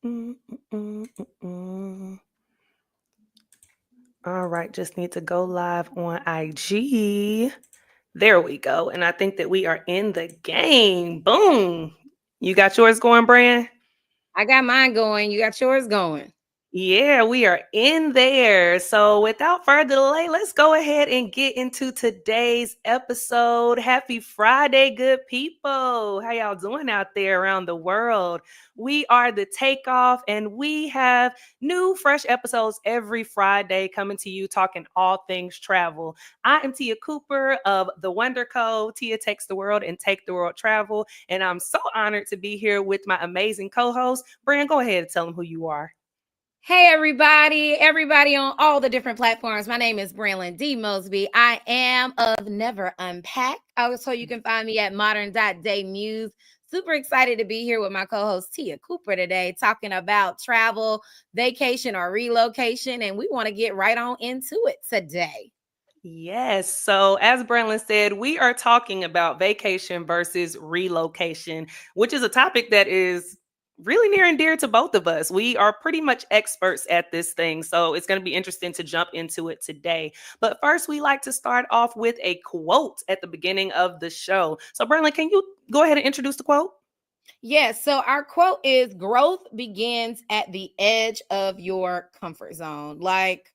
Mm, mm, mm, mm, mm. All right, just need to go live on IG. There we go. And I think that we are in the game. Boom. You got yours going, Brand? I got mine going. You got yours going. Yeah, we are in there. So, without further delay, let's go ahead and get into today's episode. Happy Friday, good people. How y'all doing out there around the world? We are the Takeoff, and we have new, fresh episodes every Friday coming to you talking all things travel. I am Tia Cooper of The Wonder Code. Tia takes the world and take the world travel. And I'm so honored to be here with my amazing co host. Brand, go ahead and tell them who you are. Hey, everybody on all the different platforms. My name is Braylon D. Mosby. I am of Never Unpack. Also, you can find me at modern.day muse. Super excited to be here with my co-host Tia Cooper today, talking about travel, vacation, or relocation. And we want to get right on into it today. Yes. So, as Brandon said, we are talking about vacation versus relocation, which is a topic that is really near and dear to both of us. We are pretty much experts at this thing. So, it's going to be interesting to jump into it today. But first, we like to start off with a quote at the beginning of the show. So, Brandon, can you go ahead and introduce the quote? Yes. So our quote is growth begins at the edge of your comfort zone. Like,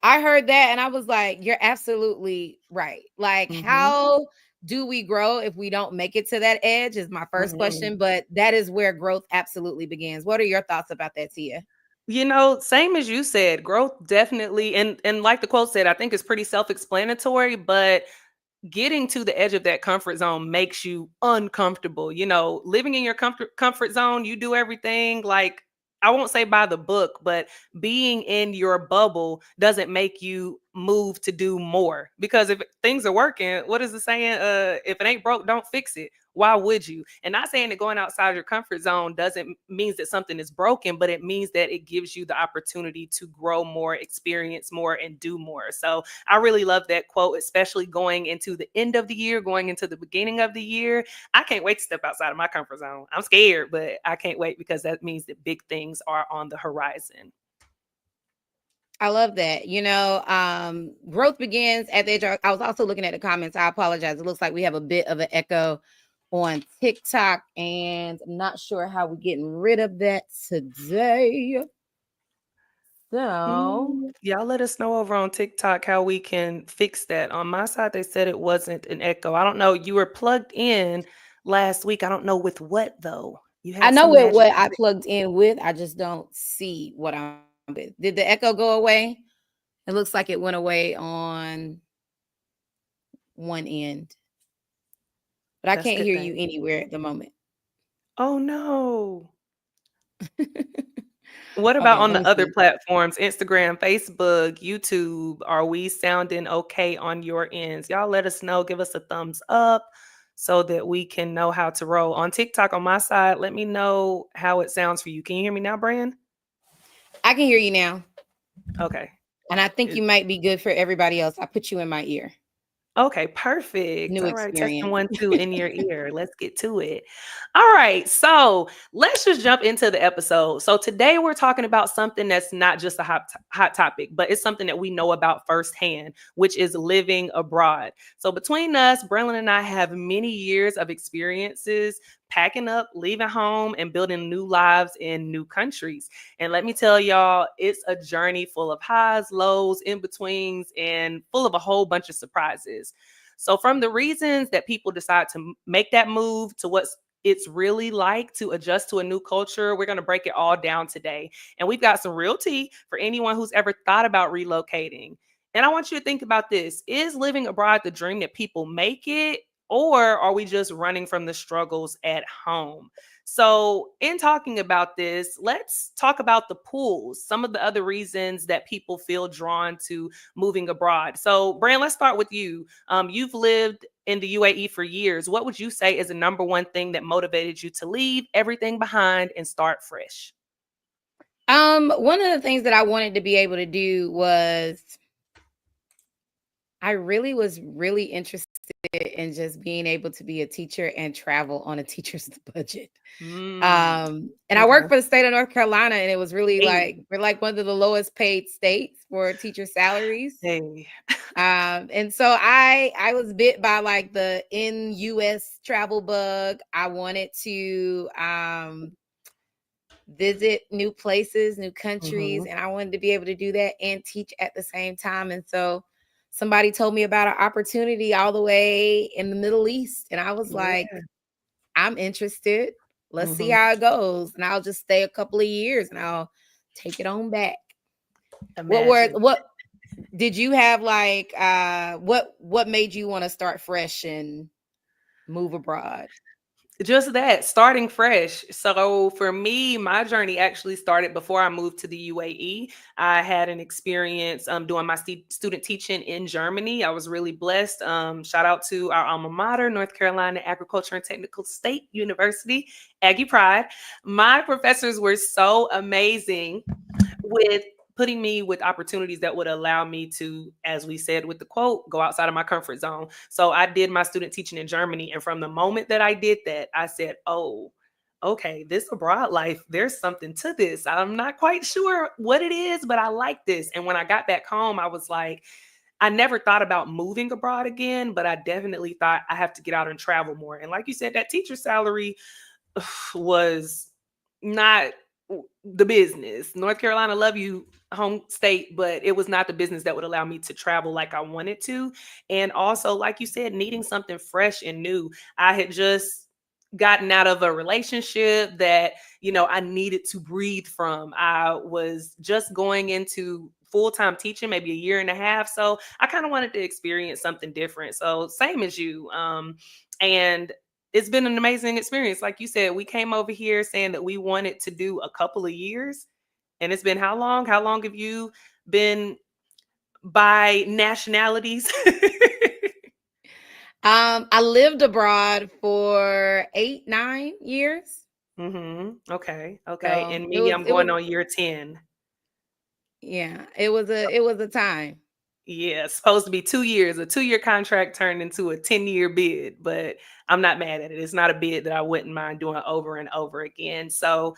I heard that and I was like, you're absolutely right. Like, Hmm. how do we grow if we don't make it to that edge? Is my first Hmm. question, but that is where growth absolutely begins. What are your thoughts about that, Tia? Same as you said, growth definitely, and like the quote said, I think it's pretty self-explanatory, but getting to the edge of that comfort zone makes you uncomfortable. Living in your comfort zone, you do everything like, I won't say by the book, but being in your bubble doesn't make you move to do more. Because if things are working, what is the saying? If it ain't broke, don't fix it. Why would you? And not saying that going outside your comfort zone doesn't means that something is broken, but it means that it gives you the opportunity to grow more, experience more, and do more. So I really love that quote, especially going into the end of the year, going into the beginning of the year. I can't wait to step outside of my comfort zone. I'm scared, but I can't wait because that means that big things are on the horizon. I love that. Growth begins at the edge. I was also looking at the comments. I apologize. It looks like we have a bit of an echo on TikTok, and I'm not sure how we're getting rid of that today. So Y'all let us know over on TikTok how we can fix that. On my side, they said it wasn't an echo. I don't know. You were plugged in last week. I don't know with what though. You I had know some what magic. I plugged in with. I just don't see what I'm with. Did the echo go away? It looks like it went away on one end, but I That's a can't good hear thing. you anywhere at the moment. Oh no. What about Okay, on let the me other see. platforms? Instagram, Facebook, YouTube. Are we sounding okay on your ends? Y'all let us know. Give us a thumbs up so that we can know how to roll. On TikTok, on my side, let me know how it sounds for you. Can you hear me now, Brand? I can hear you now, Okay. and I think It- you might be good for everybody else. I put you in my ear. Okay, perfect. New All right, testing experience. 1, 2 in your ear. Let's get to it. All right, so let's just jump into the episode. So today we're talking about something that's not just a hot topic, but it's something that we know about firsthand, which is living abroad. So between us, Braylon and I have many years of experiences packing up, leaving home, and building new lives in new countries. And let me tell y'all, it's a journey full of highs, lows, in betweens, and full of a whole bunch of surprises. So, from the reasons that people decide to make that move to what it's really like to adjust to a new culture, we're going to break it all down today. And we've got some real tea for anyone who's ever thought about relocating. And I want you to think about this. Is living abroad the dream that people make it? Or are we just running from the struggles at home? So, in talking about this, let's talk about the pools, some of the other reasons that people feel drawn to moving abroad. So, Brand, let's start with you. You've lived in the UAE for years. What would you say is the number one thing that motivated you to leave everything behind and start fresh? One of the things that I wanted to be able to do was I really was really interested in just being able to be a teacher and travel on a teacher's budget. Mm, And I worked okay. for the state of North Carolina, and it was really Hey, like we're like one of the lowest paid states for teacher salaries. hey. And so I was bit by like the in US travel bug. I wanted to visit new places, new countries, Mhm. and I wanted to be able to do that and teach at the same time. And so somebody told me about an opportunity all the way in the Middle East, and I was like, Yeah. I'm interested. Let's see Mhm. how it goes. And I'll just stay a couple of years and I'll take it on back. Imagine. What did you have like what made you want to start fresh and move abroad? Just that, starting fresh. So for me, my journey actually started before I moved to the UAE. I had an experience doing my student teaching in Germany. I was really blessed. Shout out to our alma mater, North Carolina Agriculture and Technical State University, Aggie Pride. My professors were so amazing with putting me with opportunities that would allow me to, as we said with the quote, go outside of my comfort zone. So I did my student teaching in Germany. And from the moment that I did that, I said, oh, okay, this abroad life, there's something to this. I'm not quite sure what it is, but I like this. And when I got back home, I was like, I never thought about moving abroad again, but I definitely thought I have to get out and travel more. And like you said, that teacher salary was not the business. North Carolina, love you, home state, but it was not the business that would allow me to travel like I wanted to. And also, like you said, needing something fresh and new. I had just gotten out of a relationship that, I needed to breathe from. I was just going into full-time teaching, maybe a year and a half. So I kind of wanted to experience something different. So same as you. And it's been an amazing experience. Like you said, we came over here saying that we wanted to do a couple of years. And it's been how long? How long have you been by nationalities? I lived abroad for 8, 9 years. Okay. Okay. So And it me, was I'm it going was on year 10. yeah, it was a time. Yeah, it's supposed to be 2 years. A 2-year contract turned into a 10-year bid, but I'm not mad at it. It's not a bid that I wouldn't mind doing over and over again. So,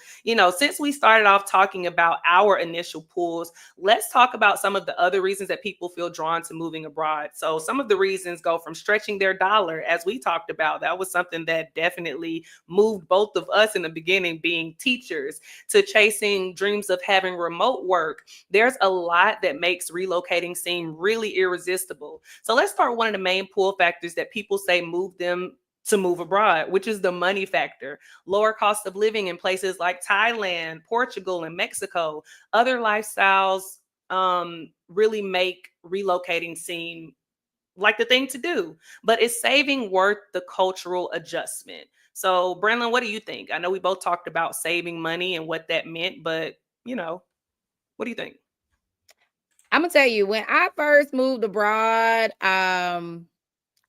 since we started off talking about our initial pulls, let's talk about some of the other reasons that people feel drawn to moving abroad. So, some of the reasons go from stretching their dollar, as we talked about. That was something that definitely moved both of us in the beginning, being teachers, to chasing dreams of having remote work. There's a lot that makes relocating seem really irresistible. So let's start one of the main pull factors that people say move them to move abroad, which is the money factor. Lower cost of living in places like Thailand, Portugal, and Mexico. Other lifestyles really make relocating seem like the thing to do, but it's saving worth the cultural adjustment. So, Brandon, what do you think? I know we both talked about saving money and what that meant, but what do you think? I'm gonna tell you, when I first moved abroad,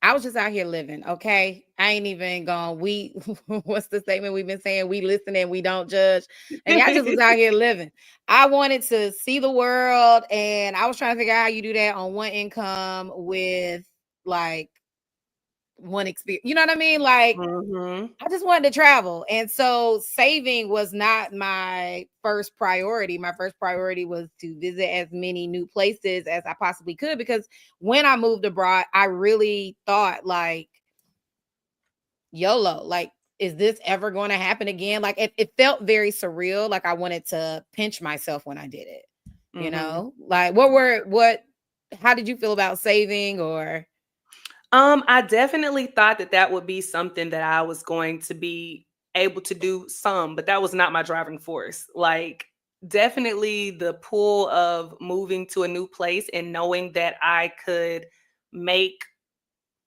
I was just out here living, okay? I ain't even gone. We what's the statement we've been saying? We listen and we don't judge. And I just was out here living. I wanted to see the world, and I was trying to figure out how you do that on one income with like one experience. You know what I mean? Like Hmm. I just wanted to travel. And so saving was not my first priority. My first priority was to visit as many new places as I possibly could, because when I moved abroad, I really thought like YOLO, like, is this ever going to happen again? Like it felt very surreal. Like I wanted to pinch myself when I did it, Hmm. like how did you feel about saving or I definitely thought that that would be something that I was going to be able to do some, but that was not my driving force. Like, definitely the pull of moving to a new place and knowing that I could make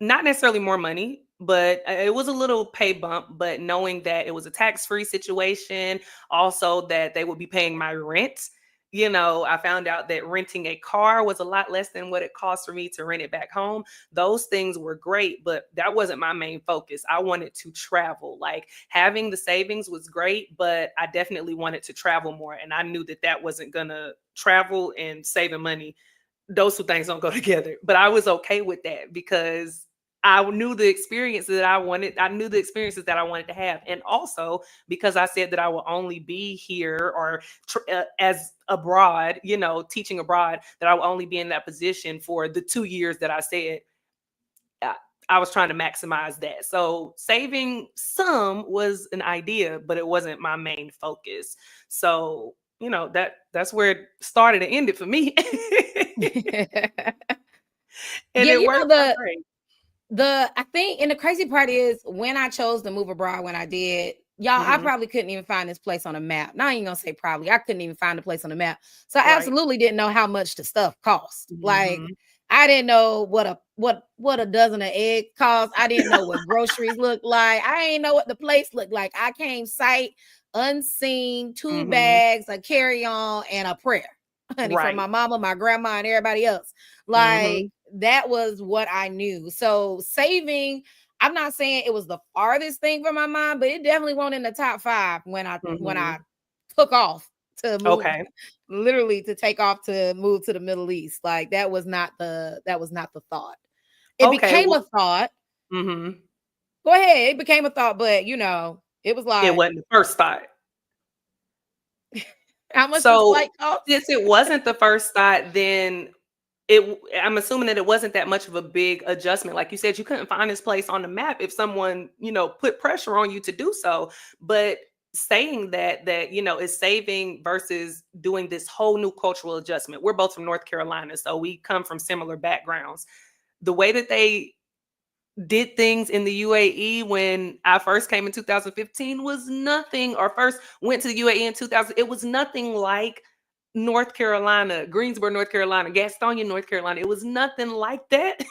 not necessarily more money, but it was a little pay bump, but knowing that it was a tax-free situation, also that they would be paying my rent. I found out that renting a car was a lot less than what it cost for me to rent it back home. Those things were great, but that wasn't my main focus. I wanted to travel. Like, having the savings was great, but I definitely wanted to travel more. And I knew that that wasn't going to travel and saving money. Those two things don't go together. But I was okay with that because I knew the experiences that I wanted. I knew the experiences that I wanted to have. And also because I said that I will only be here or as abroad, teaching abroad, that I will only be in that position for the 2 years that I said. I, I was trying to maximize that. So saving some was an idea, but it wasn't my main focus. So, that's where it started and ended for me. And Yeah, it you know worked out great. I think, and the crazy part is when I chose to move abroad when I did, y'all, I Hmm. probably couldn't even find this place on a map. Now I ain't gonna say probably, I couldn't even find the place on the map. So I Right. absolutely didn't know how much the stuff cost. Like Hmm. I didn't know what a dozen of eggs cost. I didn't know what groceries looked like. I didn't know what the place looked like. I came sight unseen, two Hmm. bags, a carry-on, and a prayer. Honey, from Right. my mama, my grandma, and everybody else. Like Hmm. that was what I knew. So saving, I'm not saying it was the farthest thing from my mind, but it definitely wasn't in the top 5 when I Hmm. took off to move, Okay. literally to take off to move to the Middle East. Like that was not the thought. It Okay. became Well, a thought. hmm Go ahead, it became a thought, but it was it like, wasn't the first thought. how much this So flight cost? since it wasn't the first thought, then I'm assuming that it wasn't that much of a big adjustment. Like you said, you couldn't find this place on the map if someone, put pressure on you to do so. But saying that is saving versus doing this whole new cultural adjustment. We're both from North Carolina, so we come from similar backgrounds. The way that they did things in the UAE when I first came in 2015 was nothing, or first went to the UAE in 2000. It was nothing like North Carolina, Greensboro, North Carolina, Gastonia, North Carolina. It was nothing like that.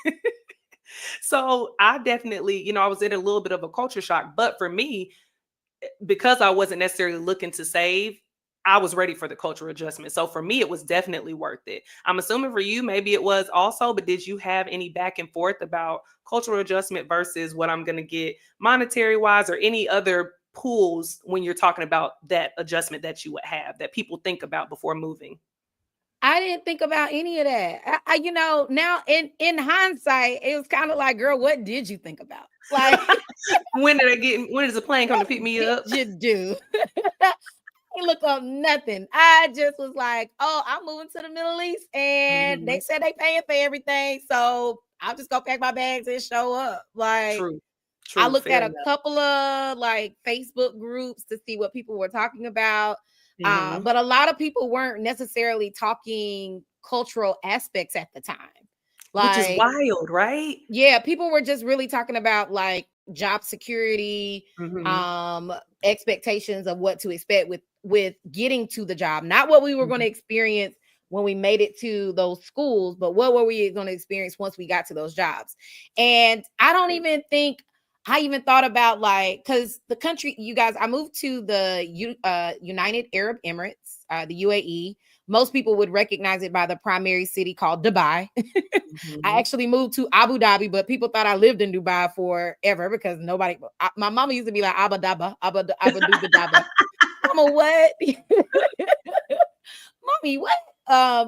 So I definitely, I was in a little bit of a culture shock. But for me, because I wasn't necessarily looking to save, I was ready for the cultural adjustment. So for me, it was definitely worth it. I'm assuming for you, maybe it was also, but did you have any back and forth about cultural adjustment versus what I'm going to get monetary wise, or any other pools when you're talking about that adjustment that you would have that people think about before moving? I didn't think about any of that. Now in hindsight, it was kind of like, girl, what did you think about? Like, When does the plane come to what pick me did up? you do? Ain't look up nothing. I just was like, oh, I'm moving to the Middle East, and Hmm. they said they paying for everything, so I'll just go pack my bags and show up. Like, True. I True. looked Fair at a enough. couple of like Facebook groups to see what people were talking about. Hmm. But a lot of people weren't necessarily talking cultural aspects at the time. Which is Like, wild, right? yeah, people were just really talking about like job security, Hmm. um, expectations of what to expect with getting to the job, not what we were going to experience when we made it to those schools, but what were we going to experience once we got to those jobs. And I don't even think I even thought about like, because the country, you guys, I moved to the United Arab Emirates, the UAE. Most people would recognize it by the primary city called Dubai. I Hmm. actually moved to Abu Dhabi, but people thought I lived in Dubai forever because my mama used to be like Abu Dhabi, Abu Dhabi. Mama, what? Mommy, what?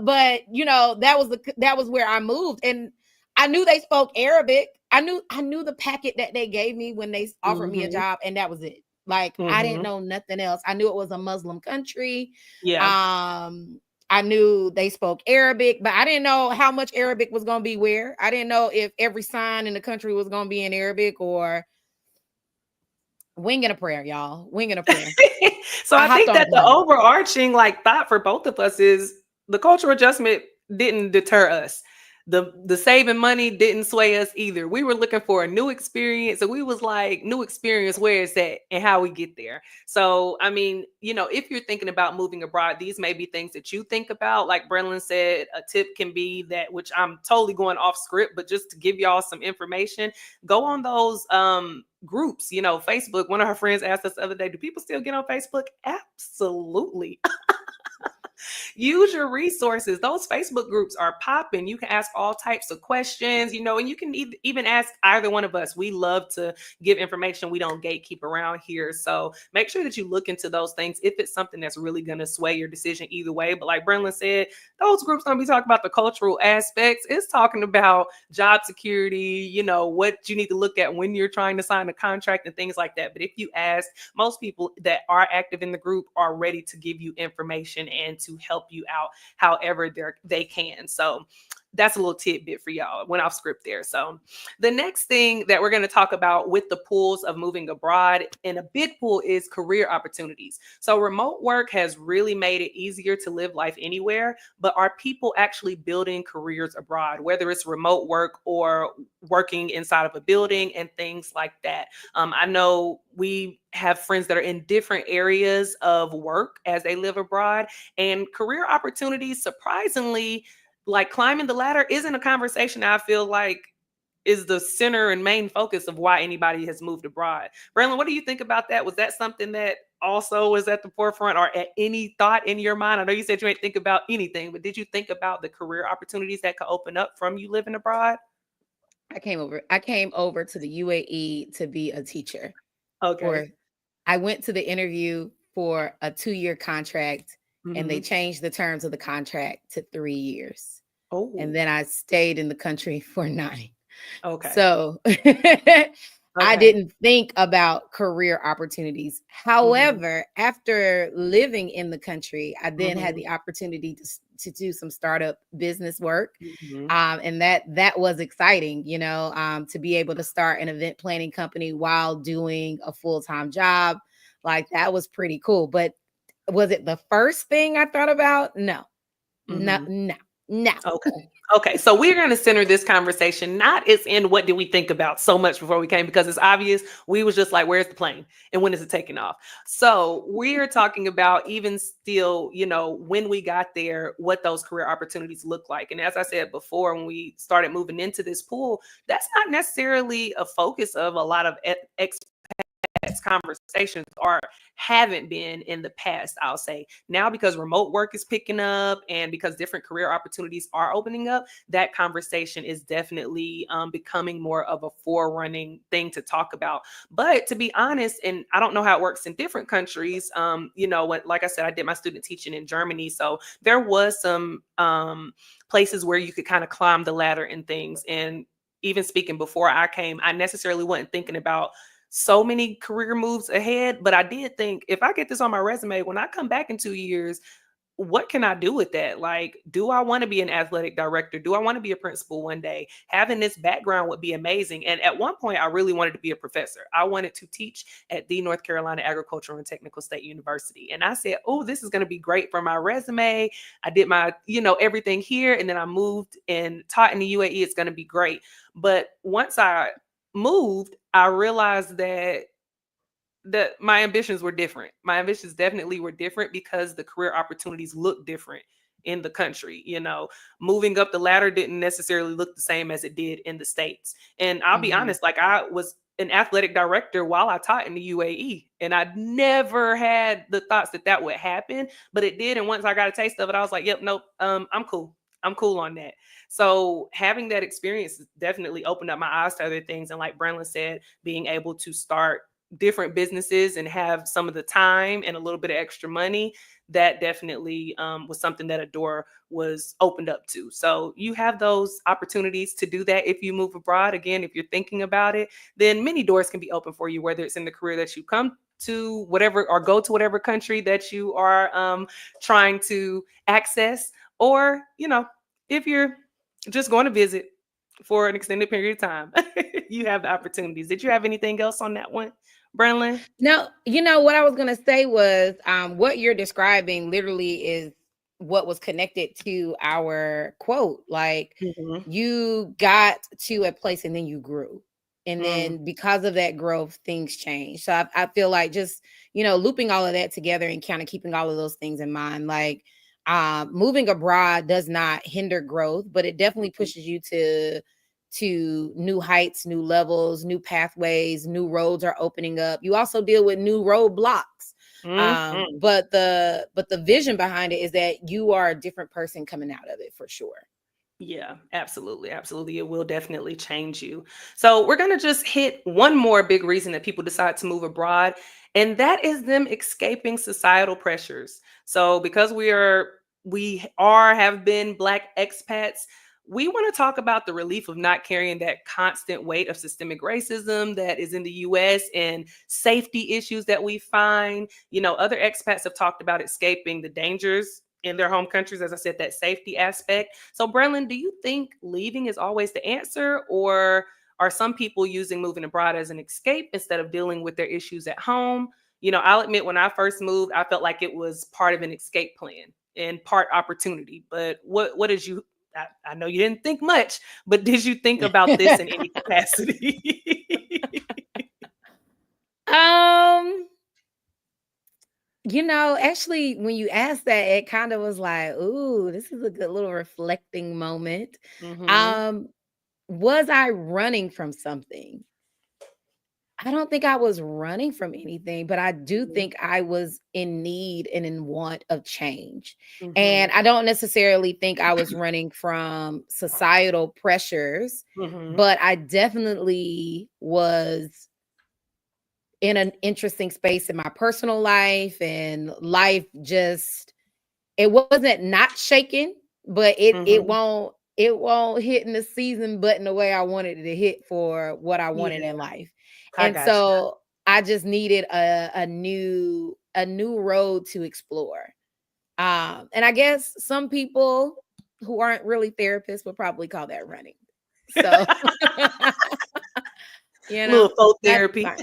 But that was where I moved, and I knew they spoke Arabic. I knew the packet that they gave me when they offered me a Hmm. job, and that was it. Like I didn't Hmm. know nothing else. I knew it was a Muslim country. Yeah. Um, I knew they spoke Arabic, but I didn't know how much Arabic was going to be where. I didn't know if every sign in the country was going to be in Arabic or winging a prayer, y'all. Winging a prayer. So I I hopped think on a that the plane. overarching thought for both of us is the cultural adjustment didn't deter us. The saving money didn't sway us either. We were looking for a new experience, and we was like, new experience, where is that and how we get there. So I mean, if you're thinking about moving abroad, these may be things that you think about. Like Brenlin said, a tip can be that, which I'm totally going off script, but just to give y'all some information, go on those groups, Facebook. One of her friends asked us the other day, do people still get on Facebook? Absolutely. Use your resources. Those Facebook groups are popping. You can ask all types of questions, and you can even ask either one of us. We love to give information. We don't gatekeep around here. So make sure that you look into those things if it's something that's really going to sway your decision either way. But like Brenlin said, those groups don't be talking about the cultural aspects. It's talking about job security, what you need to look at when you're trying to sign a contract and things like that. But if you ask, most people that are active in the group are ready to give you information and to help you out however they can. So that's a little tidbit for y'all. Went off script there. So the next thing that we're going to talk about with the pools of moving abroad, and a big pool, is career opportunities. So remote work has really made it easier to live life anywhere, but are people actually building careers abroad, whether it's remote work or working inside of a building and things like that? I know we have friends that are in different areas of work as they live abroad, and career opportunities, surprisingly, like climbing the ladder, isn't a conversation I feel like is the center and main focus of why anybody has moved abroad. Braylon, what do you think about that? Was that something that also was at the forefront or at any thought in your mind? I know you said you ain't think about anything, but did you think about the career opportunities that could open up from you living abroad? I came over to the UAE to be a teacher. Okay. I went to the interview for a 2-year contract, and they Mm-hmm. changed the terms of the contract to 3 years. And Oh, then I stayed in the country for 9. okay. So I Okay. didn't think about career opportunities. Mm-hmm. However, after living in the country, I then had Mm-hmm. the opportunity to do some startup business work. Mm-hmm. And that was exciting, to be able to start an event planning company while doing a full-time job. Like, that was pretty cool. But was it the first thing I thought about? No, no, Mm-hmm. no, no. Okay. Okay. So we're going to center this conversation not as in what did we think about so much before we came, because it's obvious we was just like, where's the plane and when is it taking off? So we're talking about even still, when we got there, what those career opportunities look like. And as I said before, when we started moving into this pool, that's not necessarily a focus of a lot of conversations, or haven't been in the past. I'll say now, because remote work is picking up and because different career opportunities are opening up, that conversation is definitely becoming more of a forerunning thing to talk about. But to be honest, and I don't know how it works in different countries, like I said, I did my student teaching in Germany, so there was some places where you could kind of climb the ladder and things. And even speaking before I came, I necessarily wasn't thinking about so many career moves ahead, but I did think, if I get this on my resume, when I come back in 2 years, what can I do with that? Like, do I want to be an athletic director? Do I want to be a principal one day? Having this background would be amazing. And at one point, I really wanted to be a professor. I wanted to teach at the North Carolina Agricultural and Technical State University. And I said, oh, this is going to be great for my resume. I did my, everything here. And then I moved and taught in the UAE. It's going to be great. But once I moved, I realized that my ambitions were different. My ambitions definitely were different because the career opportunities look different in the country. Moving up the ladder didn't necessarily look the same as it did in the States. And I'll be Mhm. honest, like, I was an athletic director while I taught in the UAE, and I never had the thoughts that would happen, but it did. And once I got a taste of it, I was like, yep, nope, I'm cool. I'm cool on that. So having that experience definitely opened up my eyes to other things. And like Brandon said, being able to start different businesses and have some of the time and a little bit of extra money, that definitely was something that a door was opened up to. So you have those opportunities to do that if you move abroad. Again, if you're thinking about it, then many doors can be open for you, whether it's in the career that you come to, whatever, or go to whatever country that you are trying to access, or if you're just going to visit for an extended period of time, you have the opportunities. Did you have anything else on that one, Brenlin? No, what I was gonna say was, what you're describing literally is what was connected to our quote. Like, Mm-hmm. you got to a place and then you grew. And Mm, then because of that growth, things change. So I feel like just, looping all of that together and kind of keeping all of those things in mind. Like, moving abroad does not hinder growth, but it definitely mhm, pushes you to new heights, new levels, new pathways, new roads are opening up. You also deal with new roadblocks. Mhm. But the vision behind it is that you are a different person coming out of it for sure. Yeah, absolutely. Absolutely. It will definitely change you. So, we're going to just hit one more big reason that people decide to move abroad, and that is them escaping societal pressures. So, because have been Black expats, we want to talk about the relief of not carrying that constant weight of systemic racism that is in the US and safety issues that we find. Other expats have talked about escaping the dangers in their home countries, as I said, that safety aspect. So, Brelin, do you think leaving is always the answer, or are some people using moving abroad as an escape instead of dealing with their issues at home? I'll admit when I first moved, I felt like it was part of an escape plan and part opportunity. But what did you? I know you didn't think much, but did you think about this in any capacity? um actually, when you asked that, it kind of was like, ooh, this is a good little reflecting moment. Hmm. Um, was I running from something? I don't think I was running from anything, but I do think I was in need and in want of change. Hmm. And I don't necessarily think I was running from societal pressures, Hmm. but I definitely was in an interesting space in my personal life, and life just, it wasn't not shaking, but Hmm. it won't hit in the season button the way I wanted it to hit for what I wanted Yeah, in life. I And got you. so I just needed a new road to explore. And I guess some people who aren't really therapists would probably call that running. So Little folk that's therapy. fine.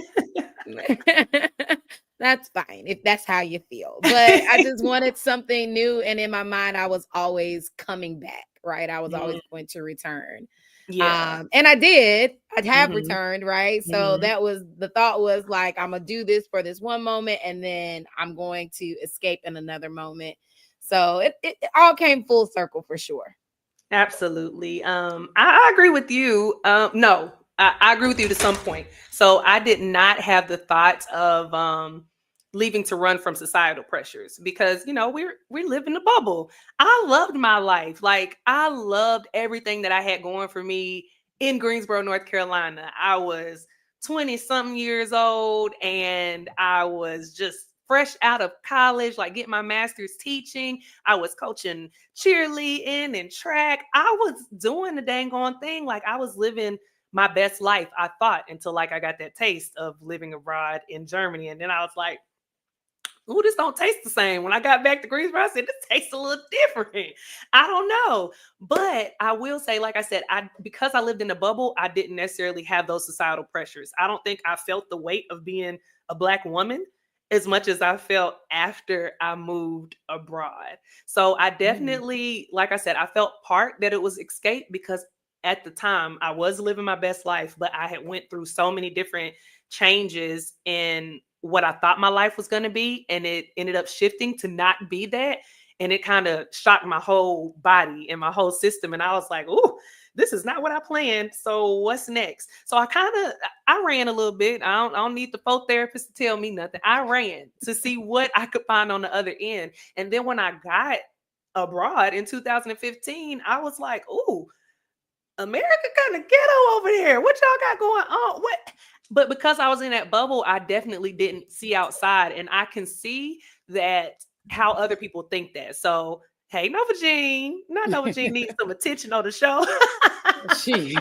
That's fine if that's how you feel. But I just wanted something new. And in my mind, I was always coming back, right? I was Mm, always going to return. yeah. And I did. I have Mhm, returned, right? So mhm. that was the thought, was like, I'm gonna do this for this one moment, and then I'm going to escape in another moment. So it all came full circle for sure. Absolutely. I agree with you. No, I agree with you to some point. So I did not have the thought of leaving to run from societal pressures because we live in a bubble. I loved my life. Like I loved everything that I had going for me in Greensboro, North Carolina. I was 20 something years old and I was just fresh out of college, like getting my master's teaching. I was coaching cheerleading and track. I was doing the dang on thing. Like I was living my best life, I thought, until like I got that taste of living abroad in Germany. And then I was like, ooh, this don't taste the same. When I got back to Greensboro, I said, this tastes a little different. I don't know. But I will say, like I said, because I lived in a bubble, I didn't necessarily have those societal pressures. I don't think I felt the weight of being a Black woman as much as I felt after I moved abroad. So I Mm. definitely, like I said, I felt part that it was escape because at the time I was living my best life, but I had went through so many different changes in what I thought my life was going to be. And it ended up shifting to not be that. And it kind of shocked my whole body and my whole system. And I was like, ooh, this is not what I planned. So what's next? So I ran a little bit. I don't need the folk therapist to tell me nothing. I ran to see what I could find on the other end. And then when I got abroad in 2015, I was like, ooh, America kind of ghetto over there. What y'all got going on? What? But because I was in that bubble, I definitely didn't see outside, and I can see that how other people think that. So, hey, Nova Jean, not Nova Jean needs some attention on the show. She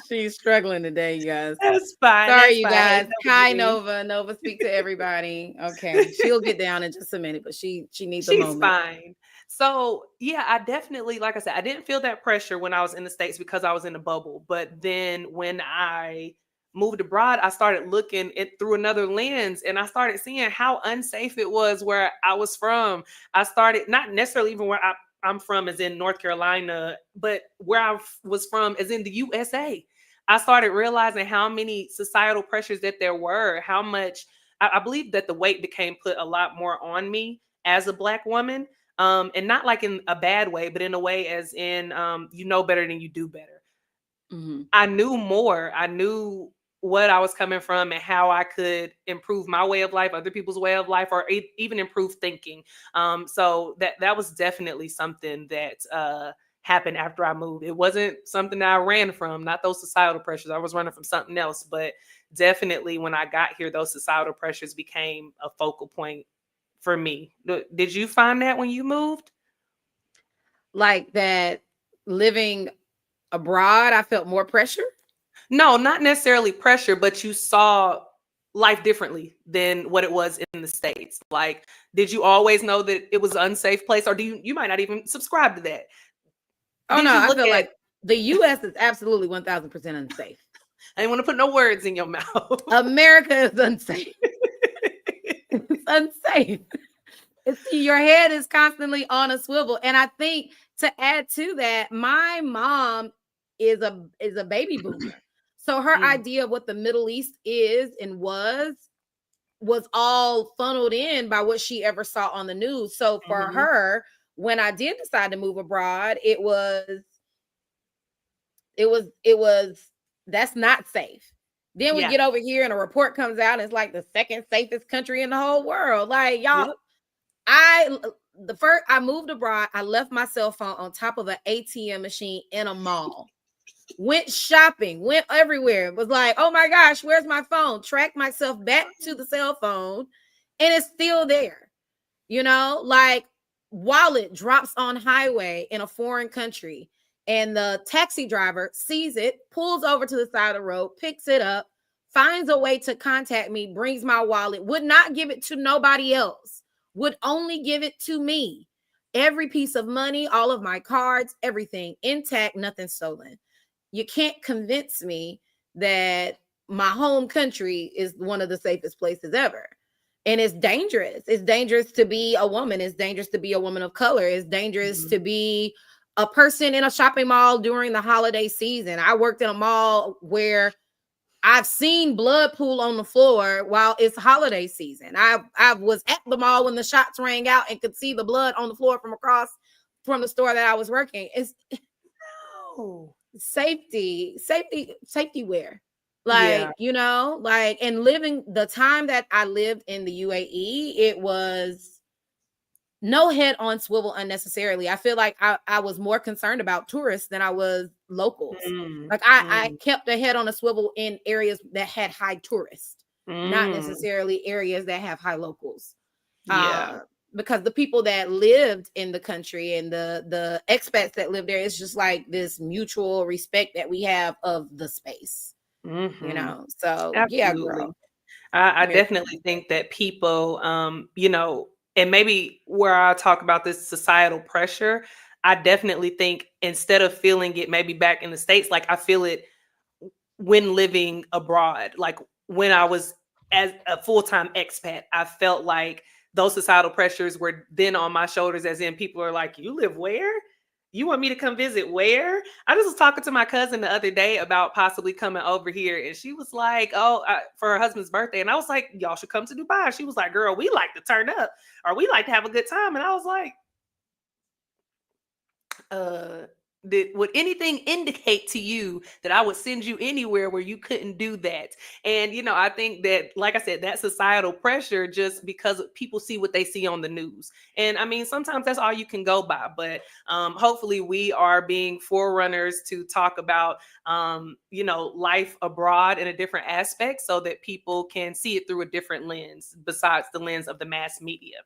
she's struggling today, you guys. That's fine. Sorry, That's you fine. Hey, guys. Nova Hi, Jean. Nova. Nova, speak to everybody. Okay, she'll get down in just a minute, but she needs a She's moment. fine. So, yeah, I definitely, like I said, I didn't feel that pressure when I was in the States because I was in a bubble. But then when I moved abroad, I started looking it through another lens and I started seeing how unsafe it was where I was from. I started not necessarily even where I'm from, as in North Carolina, but where was from, as in the USA. I started realizing how many societal pressures that there were, how much I believe that the weight became put a lot more on me as a Black woman, and not like in a bad way, but in a way as in you know better than you do better. Mhm. I knew more. I knew what I was coming from and how I could improve my way of life, other people's way of life, or even improve thinking. So that was definitely something that happened after I moved. It wasn't something that I ran from, not those societal pressures. I was running from something else, but definitely when I got here, those societal pressures became a focal point for me. Did you find that when you moved? Like that living abroad, I felt more pressure. No, not necessarily pressure, but you saw life differently than what it was in the States. Like, did you always know that it was an unsafe place, or you might not even subscribe to that? Oh Did no, you I look feel at? like the US is absolutely 1000% unsafe. I didn't want to put no words in your mouth. America is unsafe. It's unsafe. Your head is constantly on a swivel. And I think to add to that, my mom is a baby boomer. So her Mm, idea of what the Middle East is and was all funneled in by what she ever saw on the news. So for mhm. her, when I did decide to move abroad, it was that's not safe. Then we Yeah. get over here and a report comes out, and it's like the second safest country in the whole world. Like y'all, Yep. I the first I moved abroad, I left my cell phone on top of an ATM machine in a mall. Went shopping, went everywhere. Was like, oh my gosh, where's my phone? Tracked myself back to the cell phone, and it's still there. Like wallet drops on highway in a foreign country, and the taxi driver sees it, pulls over to the side of the road, picks it up, finds a way to contact me, brings my wallet, would not give it to nobody else, would only give it to me. Every piece of money, all of my cards, everything intact, nothing stolen. You can't convince me that my home country is one of the safest places ever. And it's dangerous. It's dangerous to be a woman. It's dangerous to be a woman of color. It's dangerous Mhm. to be a person in a shopping mall during the holiday season. I worked in a mall where I've seen blood pool on the floor while it's holiday season. I was at the mall when the shots rang out and could see the blood on the floor from across from the store that I was working. It's Oh. safety wear. Yeah. Like and living the time that I lived in the UAE, it was no head on swivel unnecessarily. I feel like I was more concerned about tourists than I was locals. Mm, Like I mm, kept a head on a swivel in areas that had high tourists, not mm. necessarily areas that have high locals. Yeah. Because the people that lived in the country and the expats that live there, it's just like this mutual respect that we have of the space. Hmm. So yeah, Absolutely. girl. I Very definitely think that people, and maybe where I talk about this societal pressure, I definitely think instead of feeling it maybe back in the States, like I feel it when living abroad. Like when I was as a full-time expat, I felt like those societal pressures were then on my shoulders, as in people are like, you live where? You want me to come visit where? I just was talking to my cousin the other day about possibly coming over here, and she was like, "Oh, for her husband's birthday," and I was like, "Y'all should come to Dubai." She was like, "Girl, we like to turn up, or we like to have a good time," and I was like, uh would anything indicate to you that I would send you anywhere where you couldn't do that? And I think that, like I said, that societal pressure, just because people see what they see on the news, and I mean sometimes that's all you can go by, but hopefully we are being forerunners to talk about life abroad in a different aspect, so that people can see it through a different lens besides the lens of the mass media.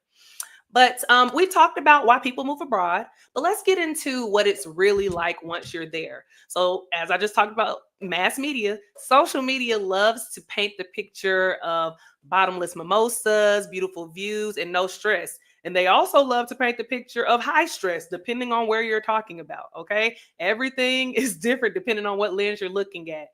But we've talked about why people move abroad, but let's get into what it's really like once you're there. So, as I just talked about mass media, social media loves to paint the picture of bottomless mimosas, beautiful views, and no stress. And they also love to paint the picture of high stress, depending on where you're talking about. Okay. Everything is different depending on what lens you're looking at.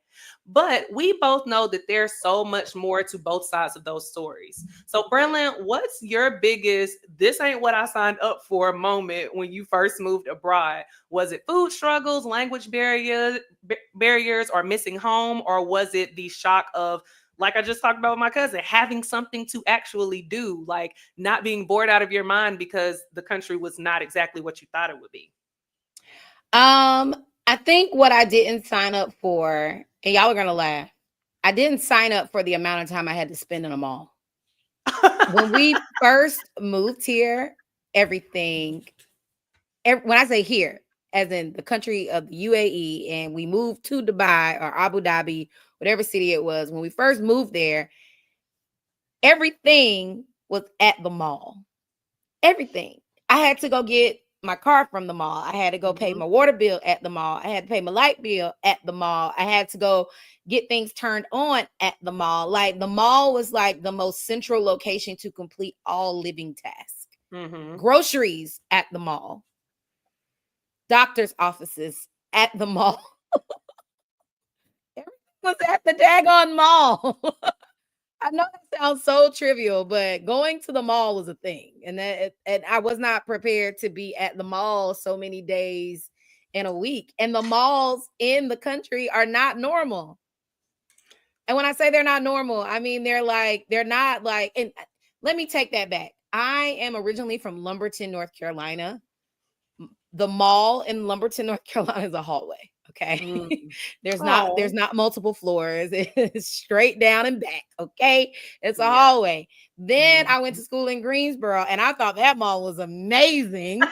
But we both know that there's so much more to both sides of those stories. So, Brenlin, what's your biggest "this ain't what I signed up for" moment when you first moved abroad? Was it food struggles, language barriers, or missing home, or was it the shock of, like I just talked about with my cousin, having something to actually do, like not being bored out of your mind because the country was not exactly what you thought it would be? I think what I didn't sign up for, and y'all are gonna laugh. I didn't sign up for the amount of time I had to spend in a mall. When we first moved here, everything, when I say here, as in the country of the UAE, and we moved to Dubai or Abu Dhabi, whatever city it was, when we first moved there, everything was at the mall. Everything. I had to go get my car from the mall. I had to go pay my water bill at the mall. I had to pay my light bill at the mall. I had to go get things turned on at the mall. Like the mall was like the most central location to complete all living tasks. Groceries at the mall. Doctor's offices at the mall. Everything was at the daggone mall. I know that sounds so trivial, but going to the mall was a thing, and I was not prepared to be at the mall so many days in a week. And the malls in the country are not normal. And when I say they're not normal, I mean they're not like. And let me take that back. I am originally from Lumberton, North Carolina. The mall in Lumberton, North Carolina is a hallway. Okay. There's not multiple floors. It's straight down and back. Okay. It's a hallway. Then I went to school in Greensboro and I thought that mall was amazing.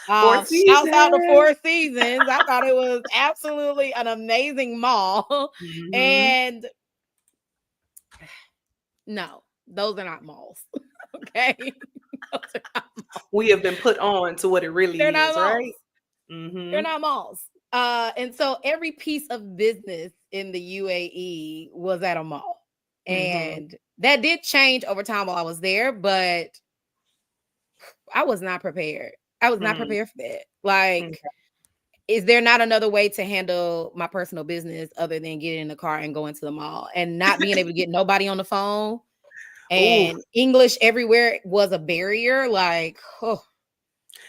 Shouts out to Four Seasons. I thought it was absolutely an amazing mall. And no, those are not malls. Okay. We have been put on to what it really is, right? They're not malls. And so every piece of business in the UAE was at a mall. And that did change over time while I was there, but I was not prepared. I was not prepared for that. Like, is there not another way to handle my personal business other than getting in the car and going to the mall and not being able to get nobody on the phone? And English everywhere was a barrier. Like,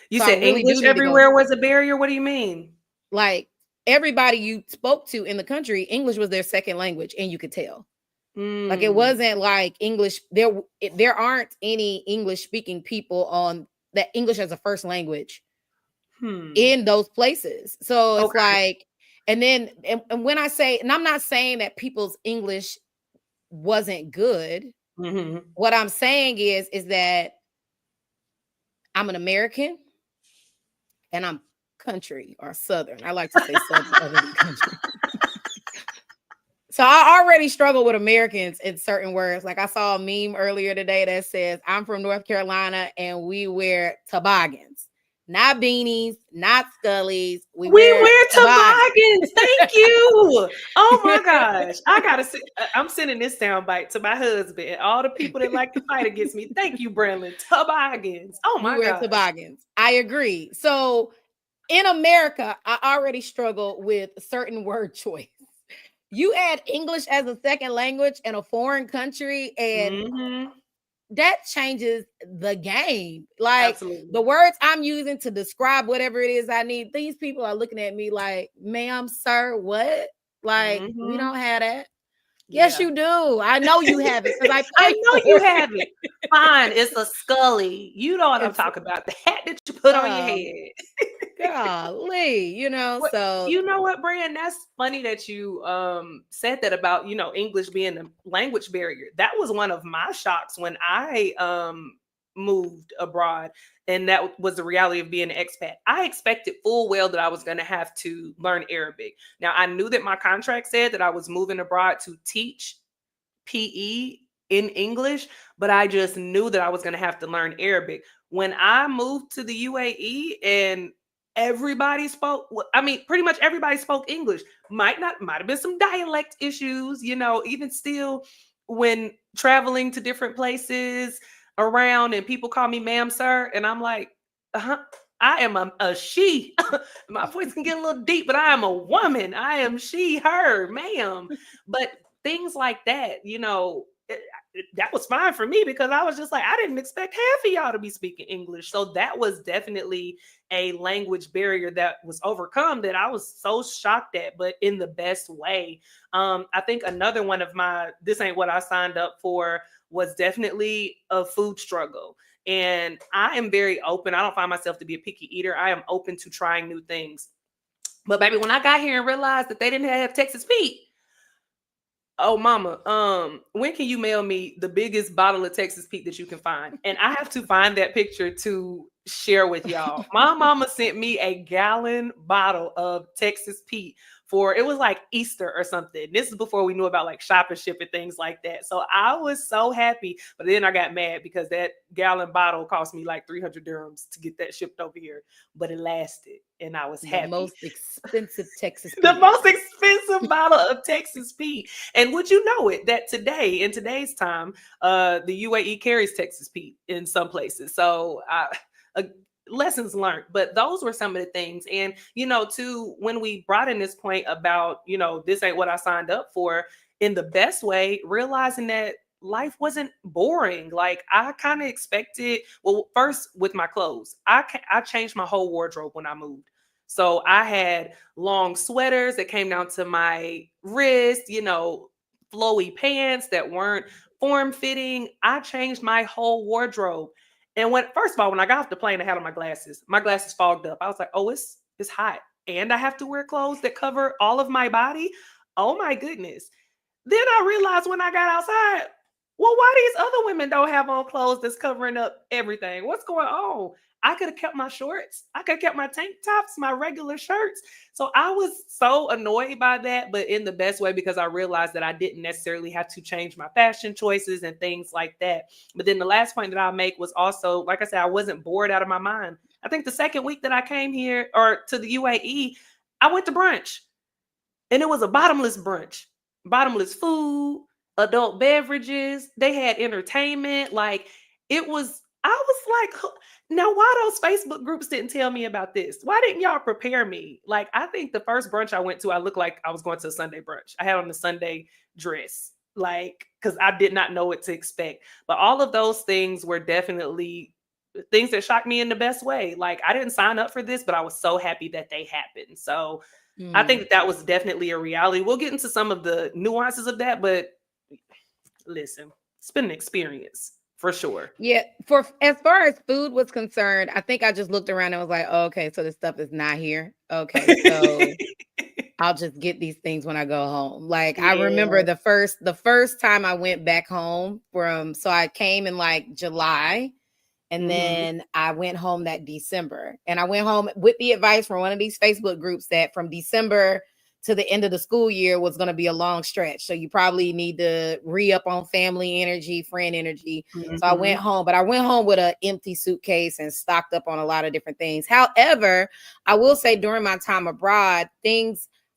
you said really English everywhere was a barrier. What do you mean? Like everybody you spoke to in the country, English was their second language, and you could tell. Like it wasn't like English. There aren't any English speaking people on that English as a first language in those places. So it's like, and then and when I say, and I'm not saying that people's English wasn't good. What I'm saying is that I'm an American and I'm country or Southern. I like to say Southern other than country. So I already struggle with Americans in certain words. Like I saw a meme earlier today that says, I'm from North Carolina and we wear toboggans. Not beanies, not scullies. We wear toboggans. Thank you. Oh my gosh. I'm sending this soundbite to my husband and all the people that like to fight against me. Thank you, Brandon. Toboggans. Oh my god. We wear toboggans. I agree. So in America, I already struggle with certain word choice. You add English as a second language in a foreign country, and that changes the game. Like the words I'm using to describe whatever it is I need, these people are looking at me like, ma'am, sir, what? Like, we don't have that. Yes, you do. I know you have it because I know you have it. Fine, it's a scully. You know what I'm talking about. The hat that you put on your head. Golly, so you know what, Brian? That's funny that you said that about English being a language barrier. That was one of my shocks when I moved abroad, and that was the reality of being an expat. I expected full well that I was going to have to learn Arabic. Now I knew that my contract said that I was moving abroad to teach PE in English, but I just knew that I was going to have to learn Arabic. When I moved to the UAE and everybody spoke, pretty much everybody spoke English. Might have been some dialect issues, even still when traveling to different places around and people call me ma'am, sir. And I'm like, I am a she. My voice can get a little deep, but I am a woman. I am she, her, ma'am. But things like that, that was fine for me because I was just like, I didn't expect half of y'all to be speaking English. So that was definitely a language barrier that was overcome that I was so shocked at, but in the best way. I think another one of this ain't what I signed up for, was definitely a food struggle. And I am very open. I don't find myself to be a picky eater. I am open to trying new things. But baby, when I got here and realized that they didn't have Texas Pete, Oh, mama, when can you mail me the biggest bottle of Texas Pete that you can find? And I have to find that picture to share with y'all. My mama sent me a gallon bottle of Texas Pete for it was like Easter or something. This is before we knew about like shop and ship and things like that. So I was so happy, but then I got mad because that gallon bottle cost me like 300 dirhams to get that shipped over here, but it lasted and I was The happy. most expensive Texas The Pete. most expensive bottle of Texas Pete. And would you know it that today, in today's time, the UAE carries Texas Pete in some places. So uh, lessons learned. But those were some of the things. And, too, when we brought in this point about, this ain't what I signed up for, in the best way, realizing that life wasn't boring. Like I kind of expected. Well, first with my clothes, I changed my whole wardrobe when I moved. So I had long sweaters that came down to my wrist, flowy pants that weren't form fitting. I changed my whole wardrobe. And when first of all, when I got off the plane, I had on my glasses. My glasses fogged up. I was like, oh, it's hot. And I have to wear clothes that cover all of my body. Oh my goodness. Then I realized when I got outside, well, why these other women don't have on clothes that's covering up everything? What's going on? I could have kept my shorts. I could have kept my tank tops, my regular shirts. So I was so annoyed by that, but in the best way because I realized that I didn't necessarily have to change my fashion choices and things like that. But then the last point that I'll make was also, like I said, I wasn't bored out of my mind. I think the second week that I came here or to the UAE, I went to brunch and it was a bottomless brunch, bottomless food, adult beverages. They had entertainment. Like it was, I was like, now why those Facebook groups didn't tell me about this? Why didn't y'all prepare me? Like, I think the first brunch I went to, I looked like I was going to a Sunday brunch. I had on the Sunday dress, like, because I did not know what to expect. But all of those things were definitely things that shocked me in the best way. Like, I didn't sign up for this, but I was so happy that they happened. So, I think Mm. that was definitely a reality. We'll get into some of the nuances of that, but listen, it's been an experience for sure. Yeah, for as far as food was concerned, I think I just looked around and was like, oh, okay, so this stuff is not here. Okay, so I'll just get these things when I go home. Like I remember Yeah. the first time I went back home so I came in like July and Hmm. then I went home that December. And I went home with the advice from one of these Facebook groups that from December to the end of the school year was going to be a long stretch. So you probably need to re-up on family energy, friend energy. So I went Hmm. home, but I went home with an empty suitcase and stocked up on a lot of different things. However, I will say during my time abroad,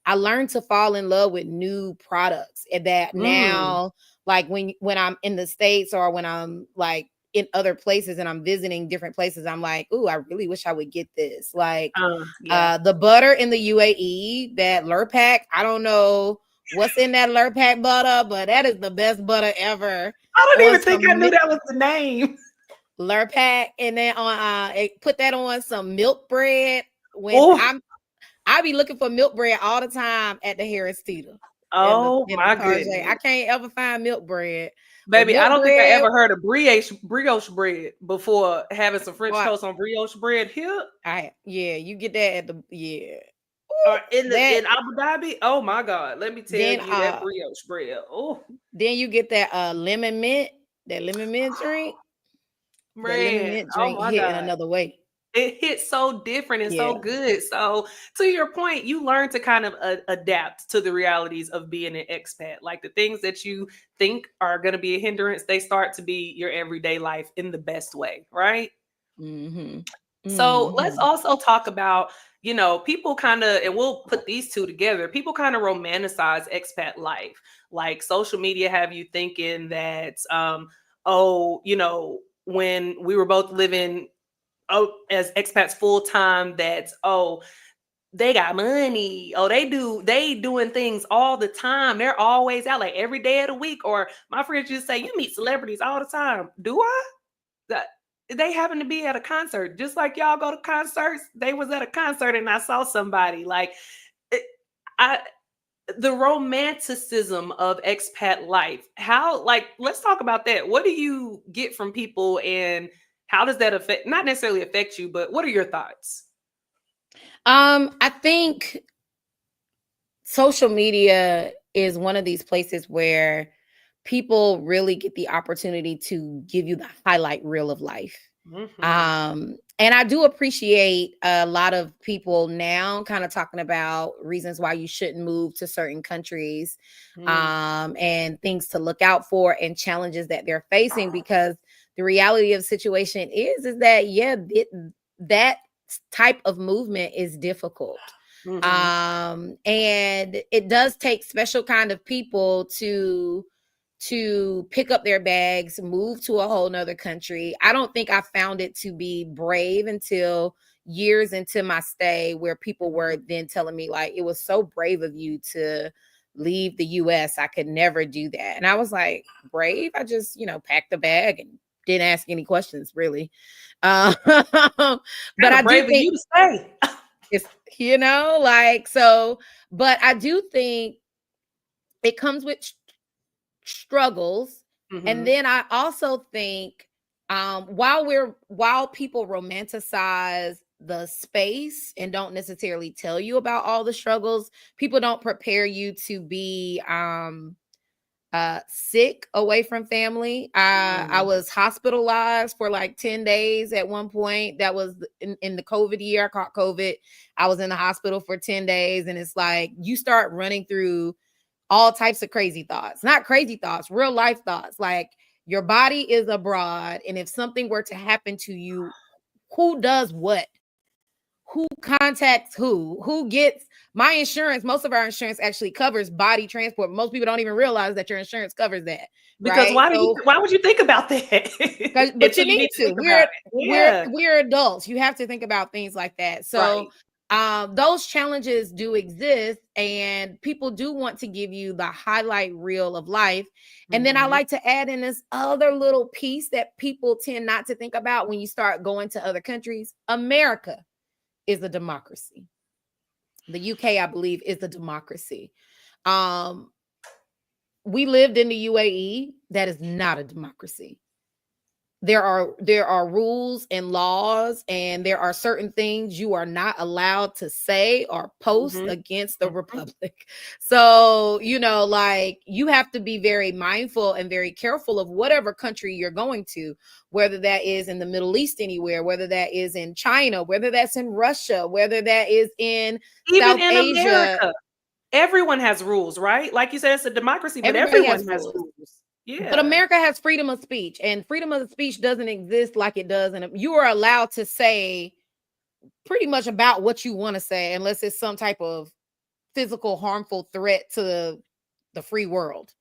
I learned to fall in love with new products and that Mm. now, like when I'm in the States or when I'm like in other places and I'm visiting different places, I'm like, ooh, I really wish I would get this. Like Yeah. the butter in the UAE, that Lurpak, I don't know what's in that Lurpak butter, but that is the best butter ever. I don't On even think I some knew that was the name. Lurpak, and then on put that on some milk bread. When Oh, I be looking for milk bread all the time at the Harris Teeter and the oh in the my Tarjay. I goodness. can't ever find milk bread, but Baby, I milk don't think I bread, ever heard of brioche bread before having some French boy, toast on brioche bread here yeah, you get that at the yeah. or Ooh, that in Abu Dhabi. Oh my God. Let me tell then you that brioche bread. Oh then you get that lemon mint, that lemon mint drink. That lemon man. mint Oh drink my hit in God. another way. It hits so different and so Yeah. good. So, to your point, you learn to kind of adapt to the realities of being an expat. Like the things that you think are going to be a hindrance, they start to be your everyday life in the best way, right? Mhm. So, let's Mhm. also talk about, people kind of, and we'll put these two together. People kind of romanticize expat life. Like social media have you thinking that, oh, when we were both living as expats full time that's they got money, they doing things all the time, they're always out like every day of the week, or my friends just say you meet celebrities all the time. Do I? That they happen to be at a concert just like y'all go to concerts. They was at a concert and I saw somebody like it, I the romanticism of expat life. How, like, let's talk about that. What do you get from people and how does that affect, not necessarily affect you, but what are your thoughts? I think social media. is one of these places where people really get the opportunity to give you the highlight reel of life. And I do appreciate a lot of people now kind of talking about reasons why you shouldn't move to certain countries, and things to look out for and challenges that they're facing, because the reality of the situation is that, yeah, that type of movement is difficult. And it does take special kind of people to pick up their bags, move to a whole nother country. I don't think I found it to be brave until years into my stay, where people were then telling me, like, it was so brave of you to leave the US. I could never do that. And I was like, brave? I just, packed a bag and didn't ask any questions, really. But I do think you to stay. it's, but I do think it comes with struggles. And then I also think, while people romanticize the space and don't necessarily tell you about all the struggles, people don't prepare you to be sick away from family. I was hospitalized for like 10 days at one point. That was in the COVID year. I caught COVID. I was in the hospital for 10 days. And it's like, you start running through all types of crazy thoughts, not crazy thoughts, real life thoughts. Like, your body is abroad, and if something were to happen to you, who does what? Who contacts who gets my insurance? Most of our insurance actually covers body transport. Most people don't even realize that your insurance covers that. Because right? why would you think about that? But you need to. We're adults. You have to think about things like that. So those challenges do exist, and people do want to give you the highlight reel of life. And then I like to add in this other little piece that people tend not to think about when you start going to other countries. America is a democracy. The UK, I believe, is a democracy. We lived in the UAE. That is not a democracy. There are rules and laws, and there are certain things you are not allowed to say or post against the republic. So, you have to be very mindful and very careful of whatever country you're going to, whether that is in the Middle East anywhere, whether that is in China, whether that's in Russia, whether that is in South Asia. America, everyone has rules, right? Like you said, it's a democracy, but everyone has rules. Yeah. But America has freedom of speech, and freedom of speech doesn't exist like it does. And you are allowed to say pretty much about what you want to say, unless it's some type of physical harmful threat to the free world,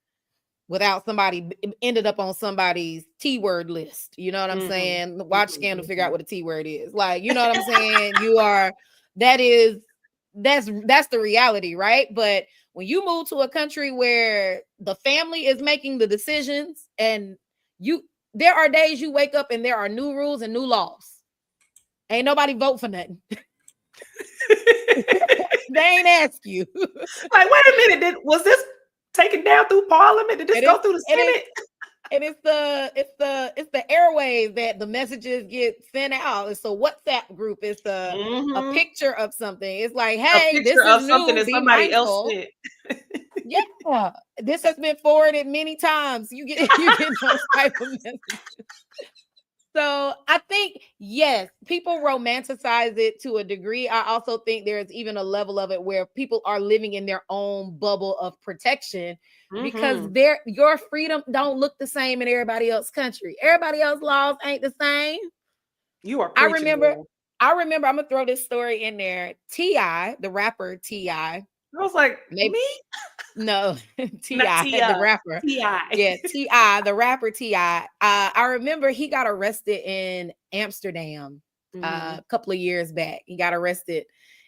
without somebody ended up on somebody's T-word list. You know what I'm saying? Watch Scandal, figure out what a T-word is. Like, you know what I'm saying? That's the reality, right? But when you move to a country where the family is making the decisions, and there are days you wake up and there are new rules and new laws. Ain't nobody vote for nothing. They ain't ask you. Like, wait a minute, was this taken down through Parliament? Did this go through the Senate? And it's the airways that the messages get sent out. It's a WhatsApp group. It's a picture of something. It's like, hey, this is something that somebody else said. Yeah, this has been forwarded many times. You get those type of messages. So I think, yes, people romanticize it to a degree. I also think there's even a level of it where people are living in their own bubble of protection, because your freedom don't look the same in everybody else's country. Everybody else's laws ain't the same. You are. I remember. I'm gonna throw this story in there. T.I., the rapper T.I. I was like, maybe. No, T.I., the rapper. T.I. Yeah, T.I., the rapper T.I. I remember he got arrested in Amsterdam a couple of years back. He got arrested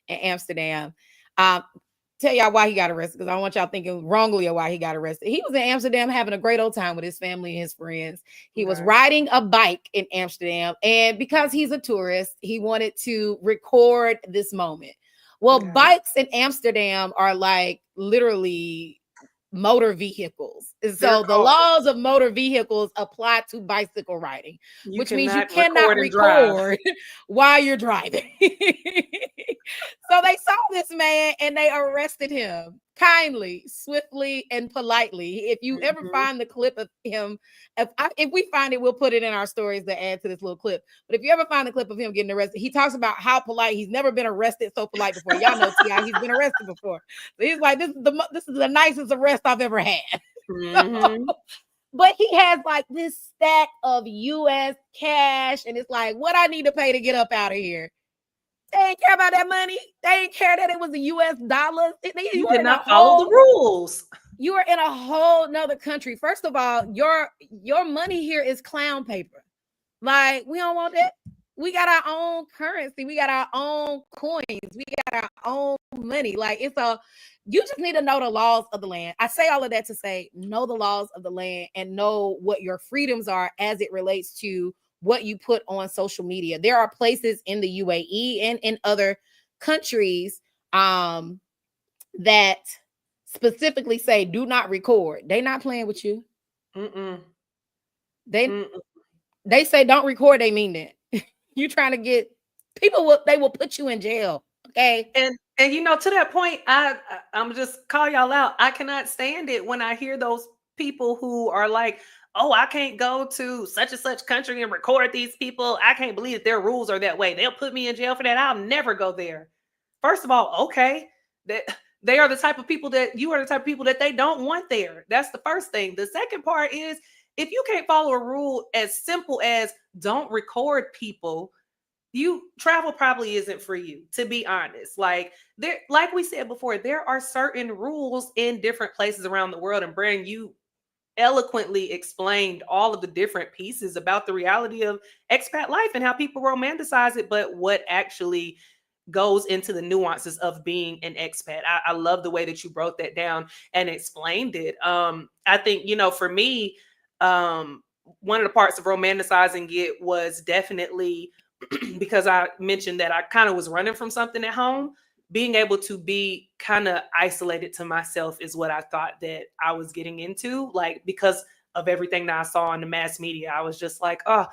in Amsterdam. Tell y'all why he got arrested, because I don't want y'all thinking wrongly of why he got arrested. He was in Amsterdam having a great old time with his family and his friends. He was riding a bike in Amsterdam, and because he's a tourist, he wanted to record this moment. Well, bikes in Amsterdam are like literally motor vehicles. So the laws of motor vehicles apply to bicycle riding, which means you cannot record while you're driving. So they saw this man and they arrested him kindly, swiftly, and politely. If you ever Mhm. find the clip of him, if we find it, we'll put it in our stories to add to this little clip. But if you ever find the clip of him getting arrested, he talks about how polite. He's never been arrested so polite before. Y'all know T.I., he's been arrested before. So he's like, this is the nicest arrest I've ever had. Mhm. But he has like this stack of US cash, and it's like, what I need to pay to get up out of here. They ain't care about that money. They ain't care that it was the US dollars. You did not follow the rules. You are in a whole nother country. First of all, your money here is clown paper. Like, we don't want that. We got our own currency. We got our own coins. We got our own money. Like, you just need to know the laws of the land. I say all of that to say, know the laws of the land and know what your freedoms are as it relates to what you put on social media. There are places in the UAE and in other countries that specifically say do not record. They not playing with you. Mm-mm. They Mm-mm. they say don't record. They mean that. You trying to get people they will put you in jail. Okay. And to that point, I'm just call y'all out. I cannot stand it when I hear those people who are like, "Oh, I can't go to such and such country and record these people. I can't believe that their rules are that way. They'll put me in jail for that. I'll never go there." First of all, okay, that they are the type of people that you are the type of people that they don't want there. That's the first thing. The second part is if you can't follow a rule as simple as don't record people, you travel probably isn't for you, to be honest. Like we said before, there are certain rules in different places around the world, and Brandon, you eloquently explained all of the different pieces about the reality of expat life and how people romanticize it, but what actually goes into the nuances of being an expat. I love the way that you broke that down and explained it. I think, for me, one of the parts of romanticizing it was definitely because I mentioned that I kind of was running from something at home. Being able to be kind of isolated to myself is what I thought that I was getting into. Like, because of everything that I saw in the mass media, I was just like, oh,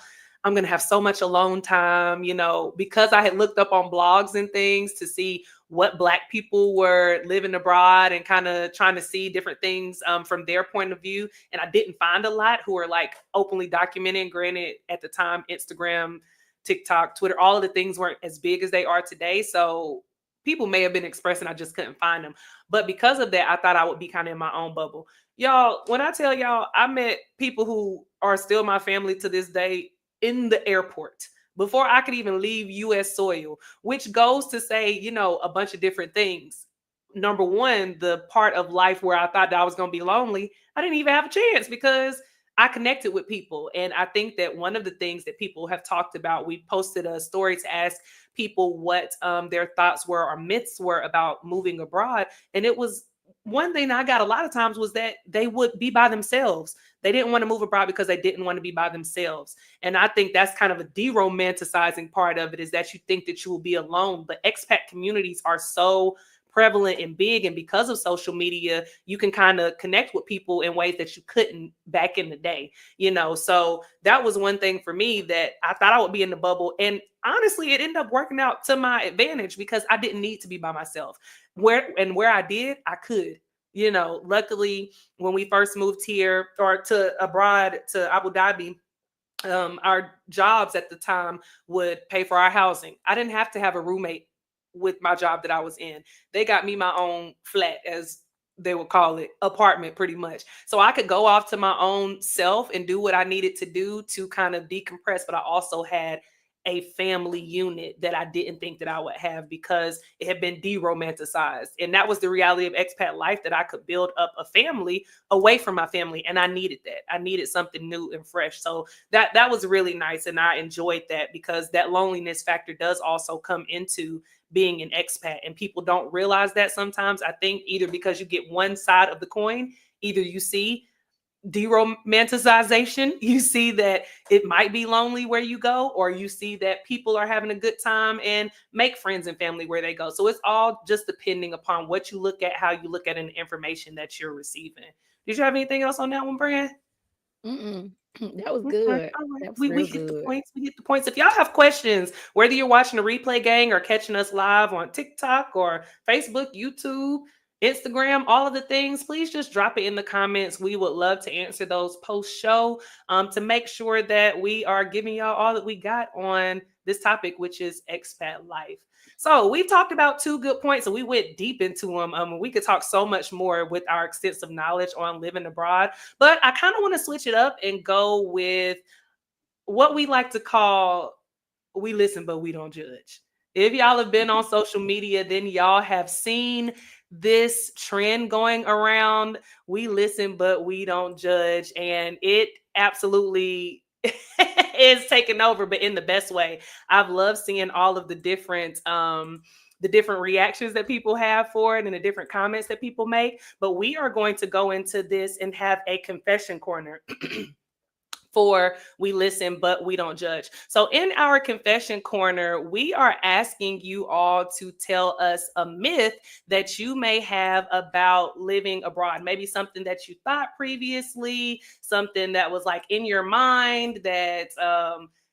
I'm going to have so much alone time, because I had looked up on blogs and things to see what Black people were living abroad and kind of trying to see different things from their point of view. And I didn't find a lot who are like openly documenting. Granted, at the time, Instagram, TikTok, Twitter, all of the things weren't as big as they are today. So people may have been expressing, I just couldn't find them. But because of that, I thought I would be kind of in my own bubble. Y'all, when I tell y'all, I met people who are still my family to this day in the airport before I could even leave US soil, which goes to say, a bunch of different things. Number one, the part of life where I thought that I was going to be lonely, I didn't even have a chance because I connected with people. And I think that one of the things that people have talked about, we posted a story to ask people what their thoughts were or myths were about moving abroad. And it was one thing I got a lot of times was that they would be by themselves. They didn't want to move abroad because they didn't want to be by themselves. And I think that's kind of a de-romanticizing part of it, is that you think that you will be alone. But expat communities are so prevalent and big, and because of social media you can kind of connect with people in ways that you couldn't back in the day. So that was one thing for me that I thought I would be in the bubble, and honestly it ended up working out to my advantage because I didn't need to be by myself. Where I did, I could. Luckily when we first moved here or to abroad to Abu Dhabi, our jobs at the time would pay for our housing. I didn't have to have a roommate with my job that I was in. They got me my own flat, as they would call it, apartment pretty much. So I could go off to my own self and do what I needed to do to kind of decompress. But I also had a family unit that I didn't think that I would have because it had been de-romanticized. And that was the reality of expat life, that I could build up a family away from my family. And I needed that. I needed something new and fresh. So that was really nice. And I enjoyed that because that loneliness factor does also come into being an expat. And people don't realize that sometimes. I think either because you get one side of the coin, either you see deromanticization, you see that it might be lonely where you go, or you see that people are having a good time and make friends and family where they go. So it's all just depending upon what you look at, how you look at, and the information that you're receiving. Did you have anything else on that one, Brand? Mm-mm. That was Okay, good. all right. That was We real hit the good. points. We hit the points. If y'all have questions, whether you're watching the replay gang or catching us live on TikTok or Facebook, YouTube, Instagram, all of the things, please just drop it in the comments. We would love to answer those post show to make sure that we are giving y'all all that we got on this topic, which is expat life. So we've talked about two good points and we went deep into them. We could talk so much more with our extensive knowledge on living abroad, but I kind of want to switch it up and go with what we like to call we listen but we don't judge. If y'all have been on social media, then y'all have seen this trend going around. We listen but we don't judge, and it absolutely is taking over, but in the best way. I've loved seeing all of the different reactions that people have for it and the different comments that people make. But we are going to go into this and have a confession corner for we listen but we don't judge. So in our confession corner, we are asking you all to tell us a myth that you may have about living abroad. Maybe something that you thought previously, something that was like in your mind that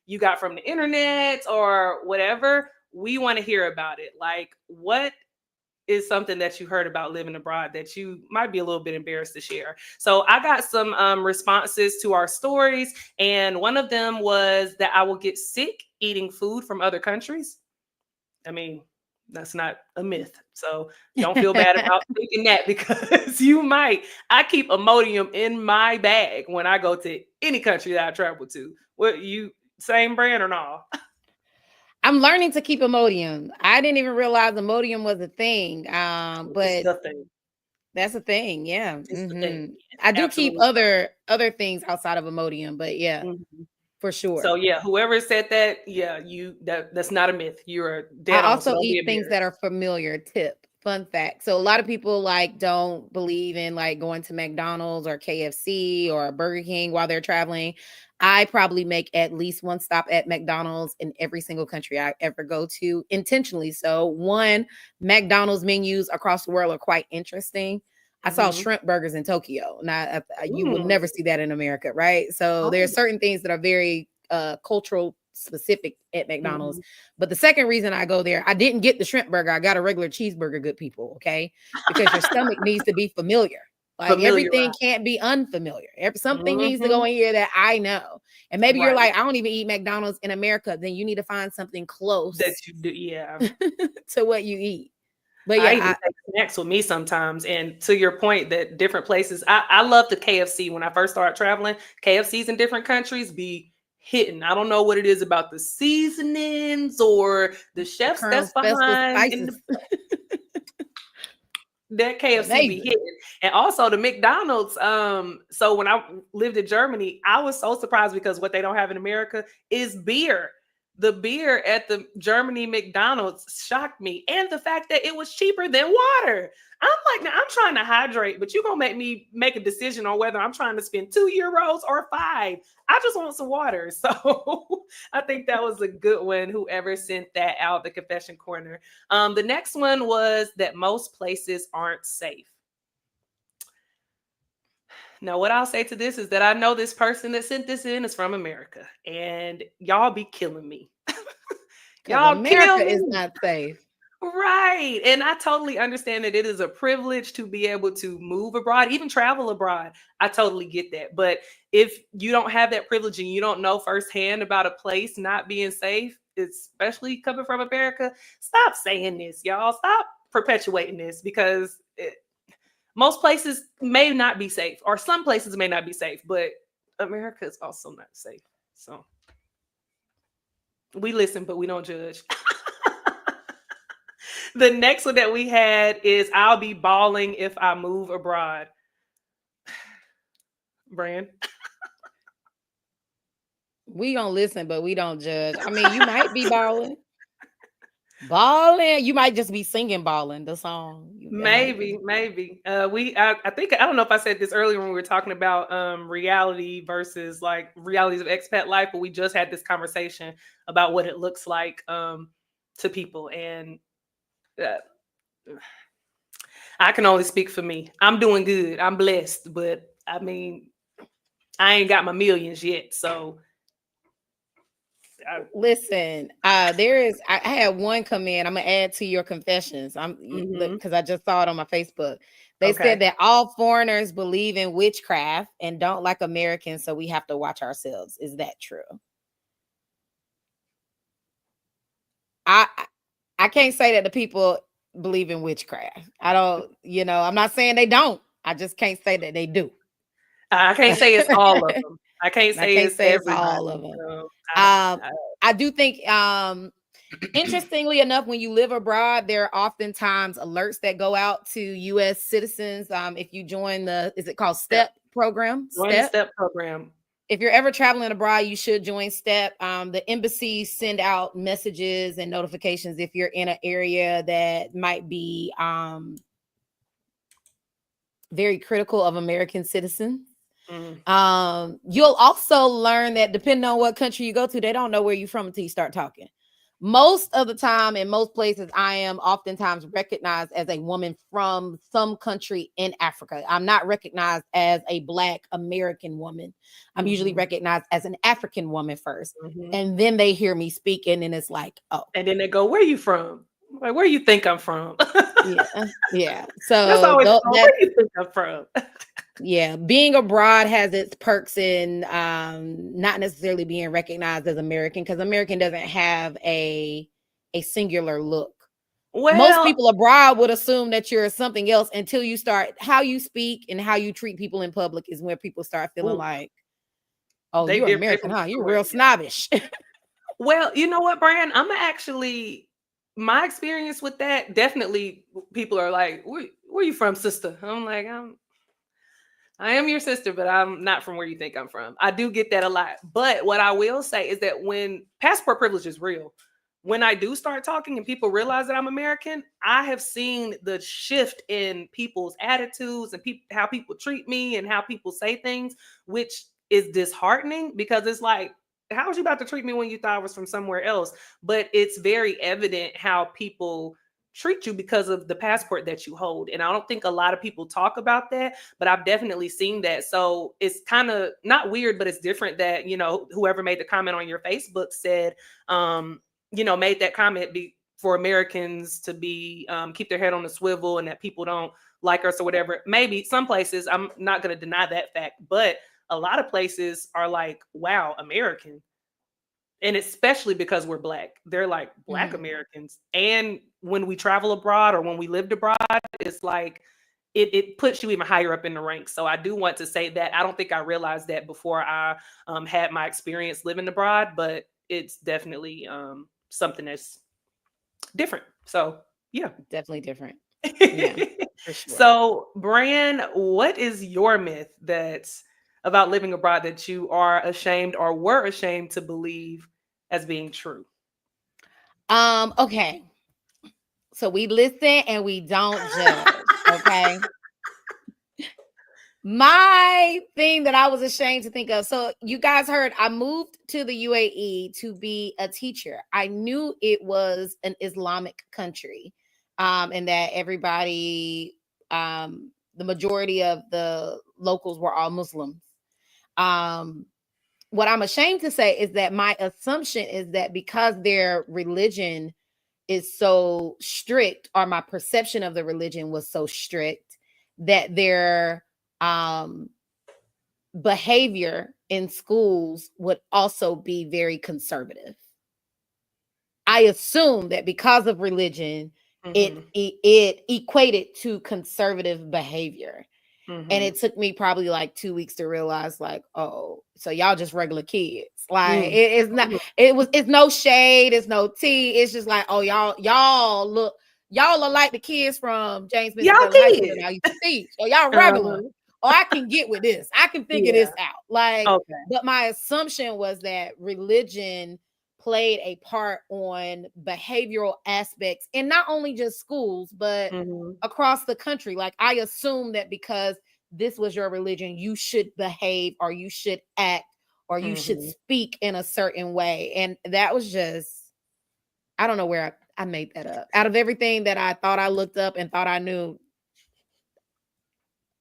you got from the internet or whatever. We want to hear about it. Like, what is something that you heard about living abroad that you might be a little bit embarrassed to share? So I got some responses to our stories, and one of them was that I will get sick eating food from other countries. I mean, that's not a myth. So don't feel bad about thinking that because you might. I keep Imodium in my bag when I go to any country that I travel to. What, you same brand or no? I'm learning to keep Imodium. I didn't even realize Imodium was a thing. It's But the thing. that's a thing. Yeah. It's the thing. It's I do keep absolutely other things outside of Imodium, but yeah, so. Mhm. for So sure. yeah, whoever said that, yeah, that's not a myth. You're I dead on. So also don't be eat things that embarrassed. are familiar. Tip. Fun fact. So a lot of people like don't believe in like going to McDonald's or KFC or Burger King while they're traveling. I probably make at least one stop at McDonald's in every single country I ever go to intentionally. So one, McDonald's menus across the world are quite interesting. I saw Mm-hmm. shrimp burgers in Tokyo. Now you will Mm. never see that in America, right? So there are Oh. certain things that are very cultural specific at McDonald's. Mm-hmm. But the second reason I go there, I didn't get the shrimp burger. I got a regular cheeseburger, good people, okay? Because your stomach needs to be familiar. Like everything Familiarized. can't be unfamiliar. Something needs to Mm-hmm. go in here that I know. And maybe you're Right. like, I don't even eat McDonald's in America. Then you need to find something That close you do. Yeah. to what you eat. But I yeah, even take snacks with me sometimes. And to your point, that different places, I love the KFC. When I first started traveling, KFCs in different countries be hitting. I don't know what it is about the seasonings or the the chefs Colonel that's Special behind in spices. the that KFC be Amazing. hitting. And also the McDonald's. So when I lived in Germany, I was so surprised because what they don't have in America is beer. The beer at the Germany McDonald's shocked me. And the fact that it was cheaper than water. I'm like, now I'm trying to hydrate, but you're gonna make me make a decision on whether I'm trying to spend €2 or five. I just want some water. So I think that was a good one, whoever sent that out, the confession corner. The next one was that most places aren't safe. Now, what I'll say to this is that I know this person that sent this in is from America, and y'all be killing me. Because Y'all kill America is me. not safe. Right. And I totally understand that it is a privilege to be able to move abroad, even travel abroad. I totally get that. But if you don't have that privilege and you don't know firsthand about a place not being safe, especially coming from America, stop saying this, y'all. Stop perpetuating this because most places may not be safe, or some places may not be safe, but America is also not safe. So we listen, but we don't judge. The next one that we had is I'll be balling if I move abroad. Brand. We don't listen, but we don't judge. I mean, you might be balling. Balling. You might just be singing balling the song. That might be. Maybe. I think I don't know if I said this earlier when we were talking about reality versus like realities of expat life, but we just had this conversation about what it looks like to people. And uh, I can only speak for me. I'm doing good. I'm blessed, but I mean, I ain't got my millions yet. So Listen, I had one come in. I'm gonna add to your confessions. Look, because I just saw it on my Facebook. They said okay. that all foreigners believe in witchcraft and don't like Americans, so we have to watch ourselves. Is that true? I I can't say that the people believe in witchcraft. I don't, I'm not saying they don't. I just can't say that they do. I can't say it's all of them. I can't I say can't it's say it's all of everybody. them. So Um, I do think, interestingly enough, when you live abroad, there are oftentimes alerts that go out to U.S. citizens. If you join is it called STEP program? Join the STEP. STEP program. If you're ever traveling abroad, you should join STEP. The embassies send out messages and notifications if you're in an area that might be very critical of American citizens. You'll also learn that depending on what country you go to, they don't know where you're from until you start talking. Most of the time, in most places, I am oftentimes recognized as a woman from some country in Africa. I'm not recognized as a Black American woman. I'm usually recognized as an African woman first. And then they hear me speaking, and it's like, oh. And then they go, where you from? Like, where you think I'm from? Yeah. So that's always where you think I'm from. Yeah, being abroad has its perks in not necessarily being recognized as American, because American doesn't have a singular look. Most people abroad would assume that you're something else until you start. How you speak and how you treat people in public is where people start feeling like, oh, you're American, huh? You're real snobbish. Well, you know what, Brian? My experience with that, definitely people are like, where you from, sister? I'm like, I am your sister, but I'm not from where you think I'm from. I do get that a lot. But what I will say is that when passport privilege is real, when I do start talking and people realize that I'm American, I have seen the shift in people's attitudes and how people treat me and how people say things, which is disheartening because it's like, how was you about to treat me when you thought I was from somewhere else? But it's very evident how people treat you because of the passport that you hold. And I don't think a lot of people talk about that, but I've definitely seen that. So it's kind of not weird, but it's different that, whoever made the comment on your Facebook said, made that comment for Americans to be keep their head on the swivel and that people don't like us or whatever. Maybe some places, I'm not going to deny that fact, but a lot of places are like, wow, American. And especially because we're Black, they're like Black Americans. And when we travel abroad or when we lived abroad, it's like it puts you even higher up in the ranks. So I do want to say that I don't think I realized that before I had my experience living abroad, but it's definitely something that's different. So yeah, definitely different. Yeah, for sure. So, Bran, what is your myth that's about living abroad that you are ashamed or were ashamed to believe as being true? Okay. So we listen and we don't judge. Okay. My thing that I was ashamed to think of. So you guys heard I moved to the UAE to be a teacher. I knew it was an Islamic country, and that everybody, the majority of the locals were all Muslims. What I'm ashamed to say is that my assumption is that because their religion is so strict, or my perception of the religion was so strict, that their behavior in schools would also be very conservative. I assume that because of religion, it equated to conservative behavior. And it took me probably like 2 weeks to realize, like, oh, so y'all just regular kids. Like it's not, it's no shade, it's no tea. It's just like, oh, y'all look like the kids from James Winston High School that I used to teach. So y'all regular. Or I can get with this. I can figure this out. Like, but my assumption was that religion played a part on behavioral aspects, and not only just schools, but across the country. Like, I assumed that because this was your religion, you should behave, or you should act, or you should speak in a certain way. And that was just, I don't know where I made that up. Out of everything that I thought I looked up and thought I knew,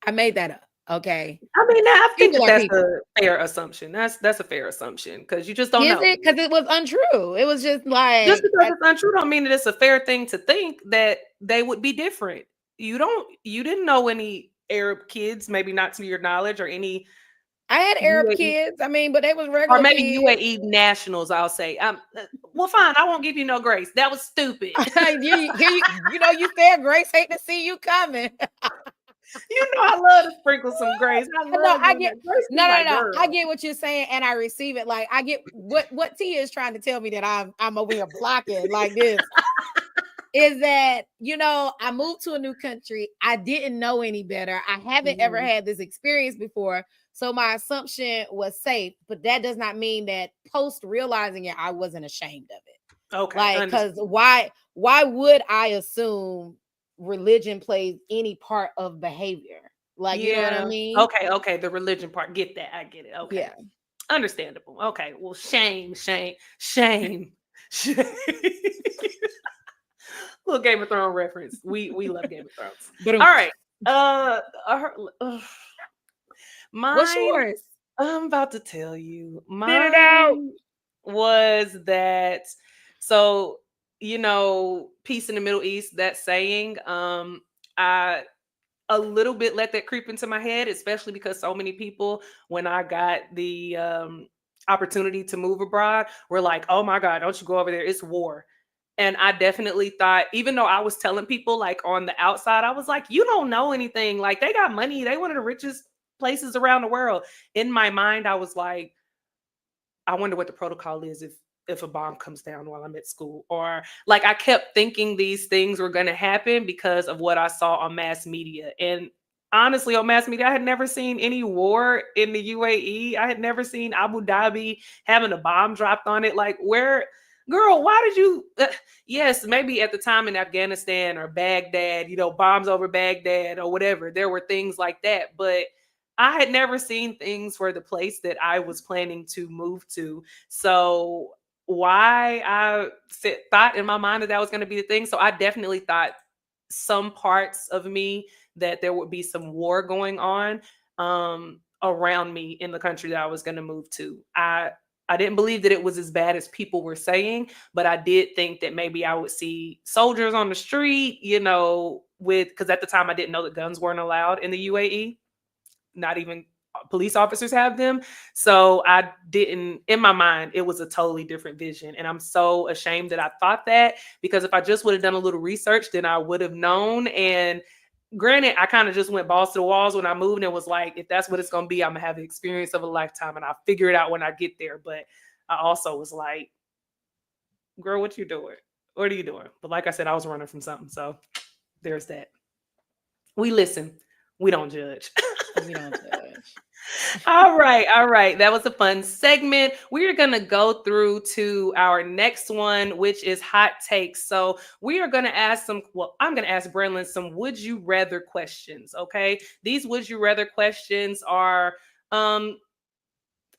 I made that up. Okay. I mean, I think People that are that's people. a fair assumption. That's a fair assumption because you just don't Is know. it? Because it was untrue. It was just Just like, because it's untrue don't mean that it's a fair thing to think that they would be different. You didn't know any Arab kids, maybe not to your knowledge, or any I had Arab UAE, kids. I mean, but they was or regular maybe kids. UAE nationals. I'll say, well, fine. I won't give you no grace. That was stupid. You said Grace hate to see you coming. You know, I love to sprinkle some grace. I No, love I doing get that. Grace be no, no, like, no. I girl. get what you're saying, and I receive it. Like I get what Tia is trying to tell me that I'm over here blocking like this. Is that I moved to a new country. I didn't know any better. I haven't ever Mhm. had this experience before. So my assumption was safe, but that does not mean that post realizing it, I wasn't ashamed of it. Okay, Like, because understood. why would I assume religion plays any part of behavior? Like, you know what I Yeah. mean? Okay, okay. The religion part. Get that. I get it. Okay. Yeah. Understandable. Okay. Well, shame, shame, shame. Shame. Little Game of Thrones reference. We love Game of Thrones. But All right. Uh, uh, what's mine. yours? I'm about to tell you. Spit it out. Mine was that. So peace in the Middle East. That saying. I a little bit let that creep into my head, especially because so many people, when I got the opportunity to move abroad, were like, "Oh my God, don't you go over there? It's war." And I definitely thought, even though I was telling people like on the outside, I was like, "You don't know anything. Like they got money. They one of the richest places around the world." In my mind, I was like, I wonder what the protocol is if a bomb comes down while I'm at school, or like I kept thinking these things were going to happen because of what I saw on mass media. And honestly, on mass media, I had never seen any war in the UAE. I had never seen Abu Dhabi having a bomb dropped on it. Like, where, girl, why did you yes, maybe at the time in Afghanistan or Baghdad, bombs over Baghdad or whatever, there were things like that, but I had never seen things for the place that I was planning to move to. So why thought in my mind that that was going to be the thing. So I definitely thought some parts of me that there would be some war going on around me in the country that I was going to move to. I didn't believe that it was as bad as people were saying, but I did think that maybe I would see soldiers on the street, with because at the time I didn't know that guns weren't allowed in the UAE, not even police officers have them. So I didn't, in my mind, it was a totally different vision. And I'm so ashamed that I thought that, because if I just would have done a little research, then I would have known. And granted, I kind of just went balls to the walls when I moved and was like, if that's what it's going to be, I'm going to have the experience of a lifetime and I'll figure it out when I get there. But I also was like, girl, what you doing? What are you doing? But like I said, I was running from something. So there's that. We listen. We don't judge. We don't judge. All right, all right. That was a fun segment. We are going to go through to our next one, which is hot takes. So we are going to ask I'm going to ask Brenlin some would you rather questions. Okay. These would you rather questions are um,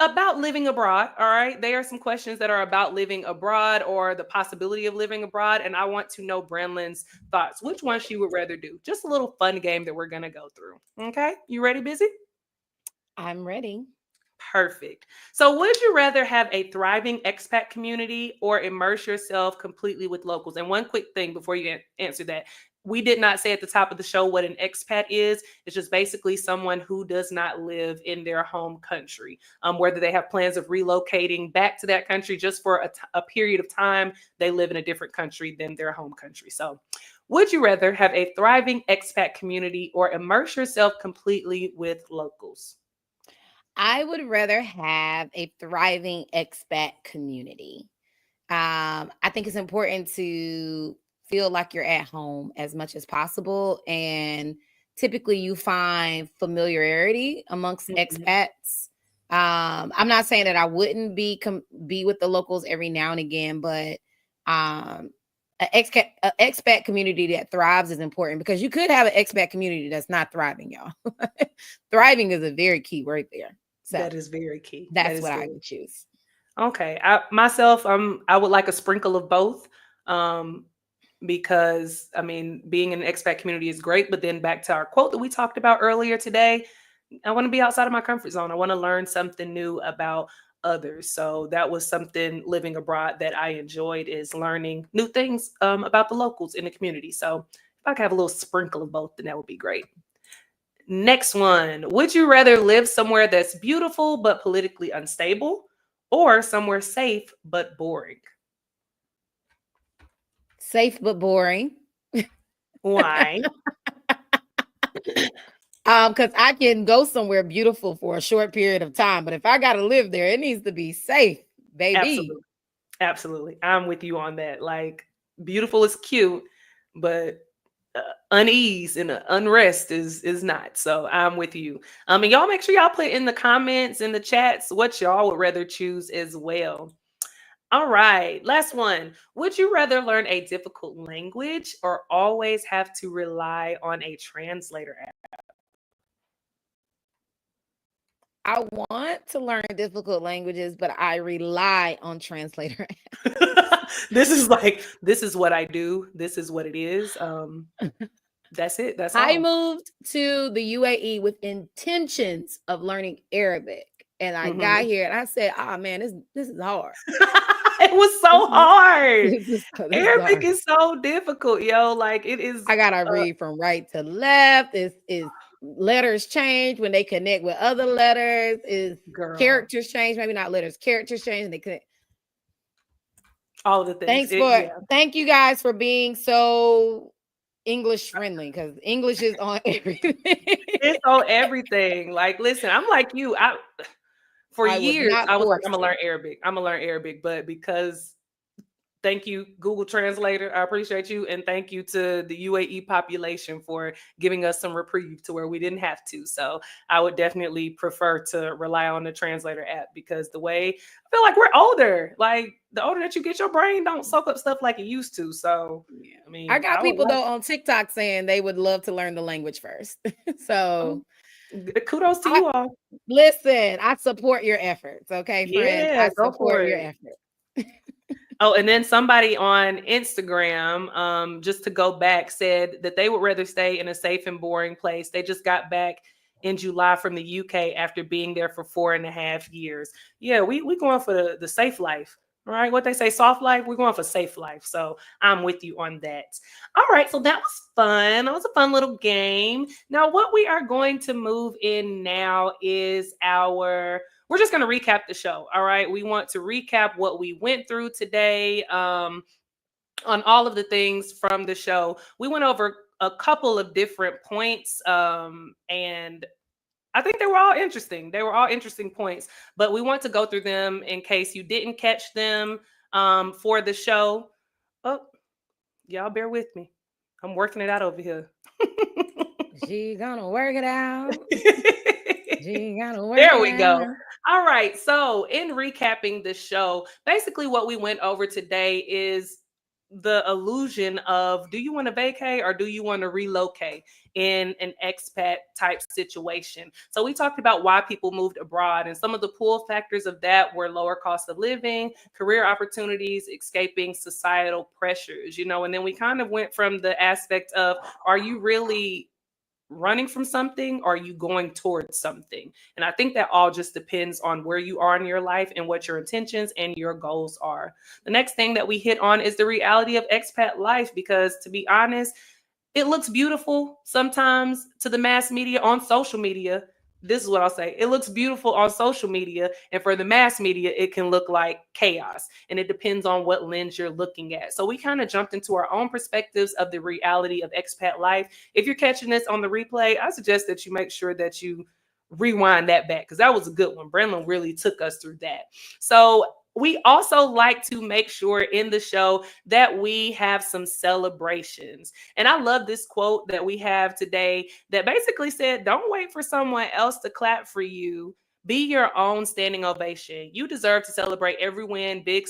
about living abroad. All right. They are some questions that are about living abroad or the possibility of living abroad. And I want to know Brenlin's thoughts. Which one she would rather do? Just a little fun game that we're going to go through. Okay. You ready, Busy? I'm ready. Perfect. So, would you rather have a thriving expat community or immerse yourself completely with locals? And one quick thing before you answer that, we did not say at the top of the show what an expat is. It's just basically someone who does not live in their home country, whether they have plans of relocating back to that country just for a period of time. They live in a different country than their home country. So, would you rather have a thriving expat community or immerse yourself completely with locals? I would rather have a thriving expat community. I think it's important to feel like you're at home as much as possible. And typically you find familiarity amongst Mhm. expats. I'm not saying that I wouldn't be with the locals every now and again, but um, a expat community that thrives is important, because you could have an expat community that's not thriving, y'all. Thriving is a very key word there. So That is very key. That that's is what I very would choose. okay. I would like a sprinkle of both. Um, because I mean, being in an expat community is great, but then back to our quote that we talked about earlier today, I want to be outside of my comfort zone. I want to learn something new about others. So that was something living abroad that I enjoyed, is learning new things about the locals in the community. So if I could have a little sprinkle of both, then that would be great. Next one. Would you rather live somewhere that's beautiful but politically unstable, or somewhere safe but boring? Safe but boring. Why? Because I can go somewhere beautiful for a short period of time, but if I gotta live there, it needs to be safe, baby. Absolutely. Absolutely. I'm with you on that. Like, beautiful is cute, but unease and unrest is not. So I'm with you. And y'all make sure y'all put in the comments, in the chats, what y'all would rather choose as well. All right, last one. Would you rather learn a difficult language or always have to rely on a translator I want to learn difficult languages, but I rely on translator. app? This is what I do. This is what it is. That's it. That's I all. moved to the UAE with intentions of learning Arabic. And I got Mhm. here and I said, oh man, this is hard. It was This so is hard. this is Arabic hard. is so difficult, yo. Like, it is. I gotta Uh, read from right to left. Is letters change when they connect with other letters? Is Girl, characters change? Maybe not letters, characters change and they connect. all the things. Yeah. Thank you guys for being so English friendly because English is on everything. It's on everything. Like, listen, I'm like you. For I was years not I was like, I'm forced gonna to. learn Arabic. I'm gonna learn Arabic, but because, thank you, Google Translator. I appreciate you. And thank you to the UAE population for giving us some reprieve to where we didn't have to. So I would definitely prefer to rely on the translator app, because the way I feel like we're older, like the older that you get, your brain don't soak up stuff like it used to. So, Yeah. I I mean, got I would people like, though on TikTok saying they would love to learn the language first. So um, kudos to I you all. listen, I support your efforts. Okay, friend. Yeah, I go for support your it. effort. Oh, and then somebody on Instagram, just to go back, said that they would rather stay in a safe and boring place. They just got back in July from the UK after being there for 4.5 years. Yeah, we going for the safe life. All right. What they say, soft life, we're going for safe life. So I'm with you on that. All right. So that was fun. That was a fun little game. Now, what we are going to move in now is we're just going to recap the show. All right. We want to recap what we went through today, on all of the things from the show. We went over a couple of different points, and I think they were all interesting. They were all interesting points, but we want to go through them in case you didn't catch them, for the show. Oh, y'all bear with me. I'm working it out over here. She gonna work it out. She gonna work There it we go. out. All right. So, in recapping the show, basically what we went over today is the illusion of, do you want to vacate or do you want to relocate in an expat type situation? So, we talked about why people moved abroad, and some of the pull factors of that were lower cost of living, career opportunities, escaping societal pressures, and then we kind of went from the aspect of, are you really running from something, or are you going towards something? And I think that all just depends on where you are in your life and what your intentions and your goals are. The next thing that we hit on is the reality of expat life, because to be honest, it looks beautiful sometimes to the mass media on social media. This is what I'll say. It looks beautiful on social media, and for the mass media, it can look like chaos. And it depends on what lens you're looking at. So we kind of jumped into our own perspectives of the reality of expat life. If you're catching this on the replay, I suggest that you make sure that you rewind that back, because that was a good one. Brenlin really took us through that. So we also like to make sure in the show that we have some celebrations. And I love this quote that we have today that basically said, don't wait for someone else to clap for you. Be your own standing ovation. You deserve to celebrate every win, big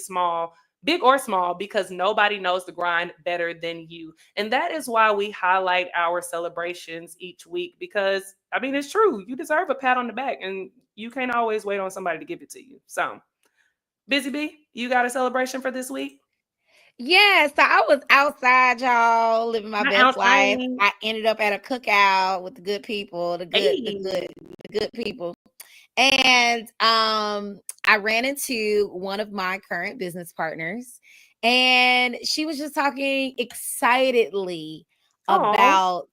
or small, because nobody knows the grind better than you. And that is why we highlight our celebrations each week, because I mean, it's true. You deserve a pat on the back, and you can't always wait on somebody to give it to you. So, Busy Bee, you got a celebration for this week? Yeah, so I was outside, y'all, living my Not best life. outside. I ended up at a cookout with the good people, Hey. the good people. And I ran into one of my current business partners, and she was just talking excitedly Oh. about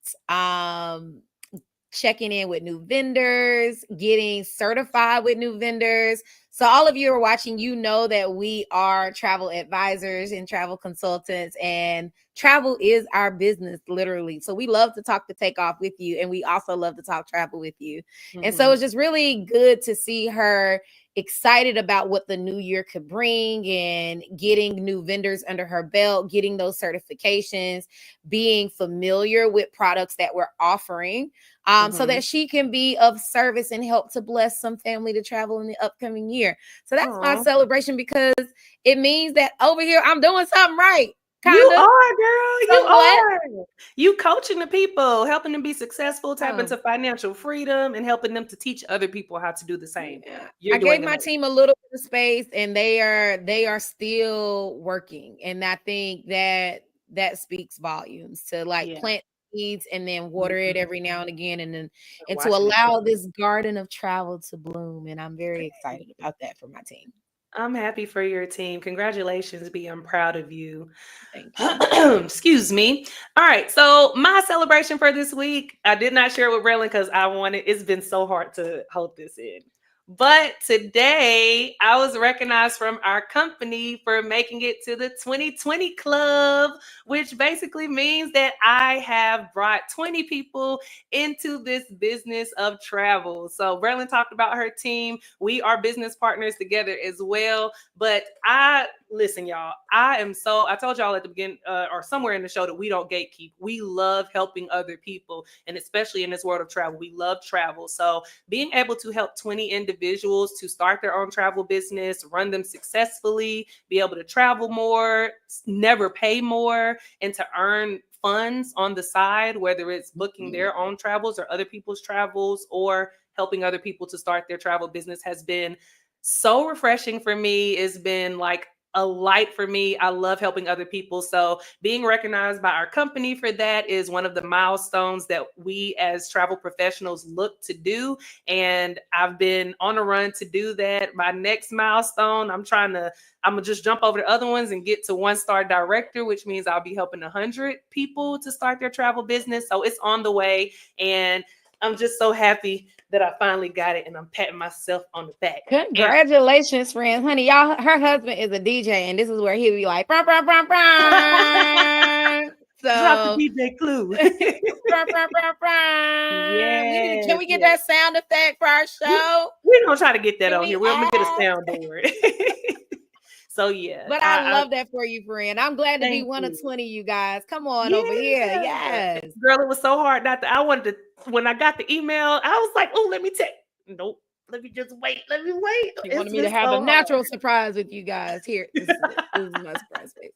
checking in with new vendors, getting certified with new vendors. So, all of you are watching, you know that we are travel advisors and travel consultants, and travel is our business, literally. So, we love to talk the takeoff with you, and we also love to talk travel with you. And so, Mm-hmm. it's just really good to see her excited about what the new year could bring and getting new vendors under her belt, getting those certifications, being familiar with products that we're offering, so Mm-hmm. that she can be of service and help to bless some family to travel in the upcoming year. So that's my Oh. celebration, because it means that over here I'm doing something right, You kind of, are, girl. You somewhat. are. You coaching the people, helping them be successful, tap Um, into financial freedom, and helping them to teach other people how to do the same. yeah. You're I gave doing my amazing. team a little bit of space, and they are still working, and I think that that speaks volumes to like Yeah. plant seeds and then water it Mhm. every now and again, and to Watching it allow grow. this garden of travel to bloom. And I'm very excited about that for my team. I'm happy for your team. Congratulations, B. I'm proud of you. Thank you. Excuse me. All right. So my celebration for this week, I did not share it with Braylon because I wanted. It's been so hard to hold this in. But today, I was recognized from our company for making it to the 2020 club, which basically means that I have brought 20 people into this business of travel. So Braylon talked about her team. We are business partners together as well. But listen, y'all, I told y'all at the beginning or somewhere in the show that we don't gatekeep. We love helping other people. And especially in this world of travel, we love travel. So being able to help 20 individuals to start their own travel business, run them successfully, be able to travel more, never pay more, and to earn funds on the side, whether it's booking Mhm. their own travels or other people's travels or helping other people to start their travel business, has been so refreshing for me. It's been like a light for me. I love helping other people. So being recognized by our company for that is one of the milestones that we as travel professionals look to do. And I've been on a run to do that. My next milestone, I'm gonna just jump over the other ones and get to 1-star director, which means I'll be helping 100 people to start their travel business. So it's on the way. And I'm just so happy that I finally got it, and I'm patting myself on the back. And Congratulations, friends, honey. Y'all, her husband is a DJ, and this is where he'll be like, "Brum, brum, brum, brum." drop the So, DJ clue. brum, brum, brum, brum. Can Yes, we get yes. that sound effect for our We show? we're gonna try to get that Can on we here. I'm gonna get a ask? soundboard. So yeah, But I I love that for you, friend. I'm glad to be thank one of you. 20, you guys. Come on over here. Yeah, Yes. girl, it was so hard not to. I wanted to when I got the email. I was like, oh, let me check. Nope. Let me just wait. Let me wait. She It's wanted me to been have a so hard. natural surprise with you guys. Here, this is it. This is my surprise face.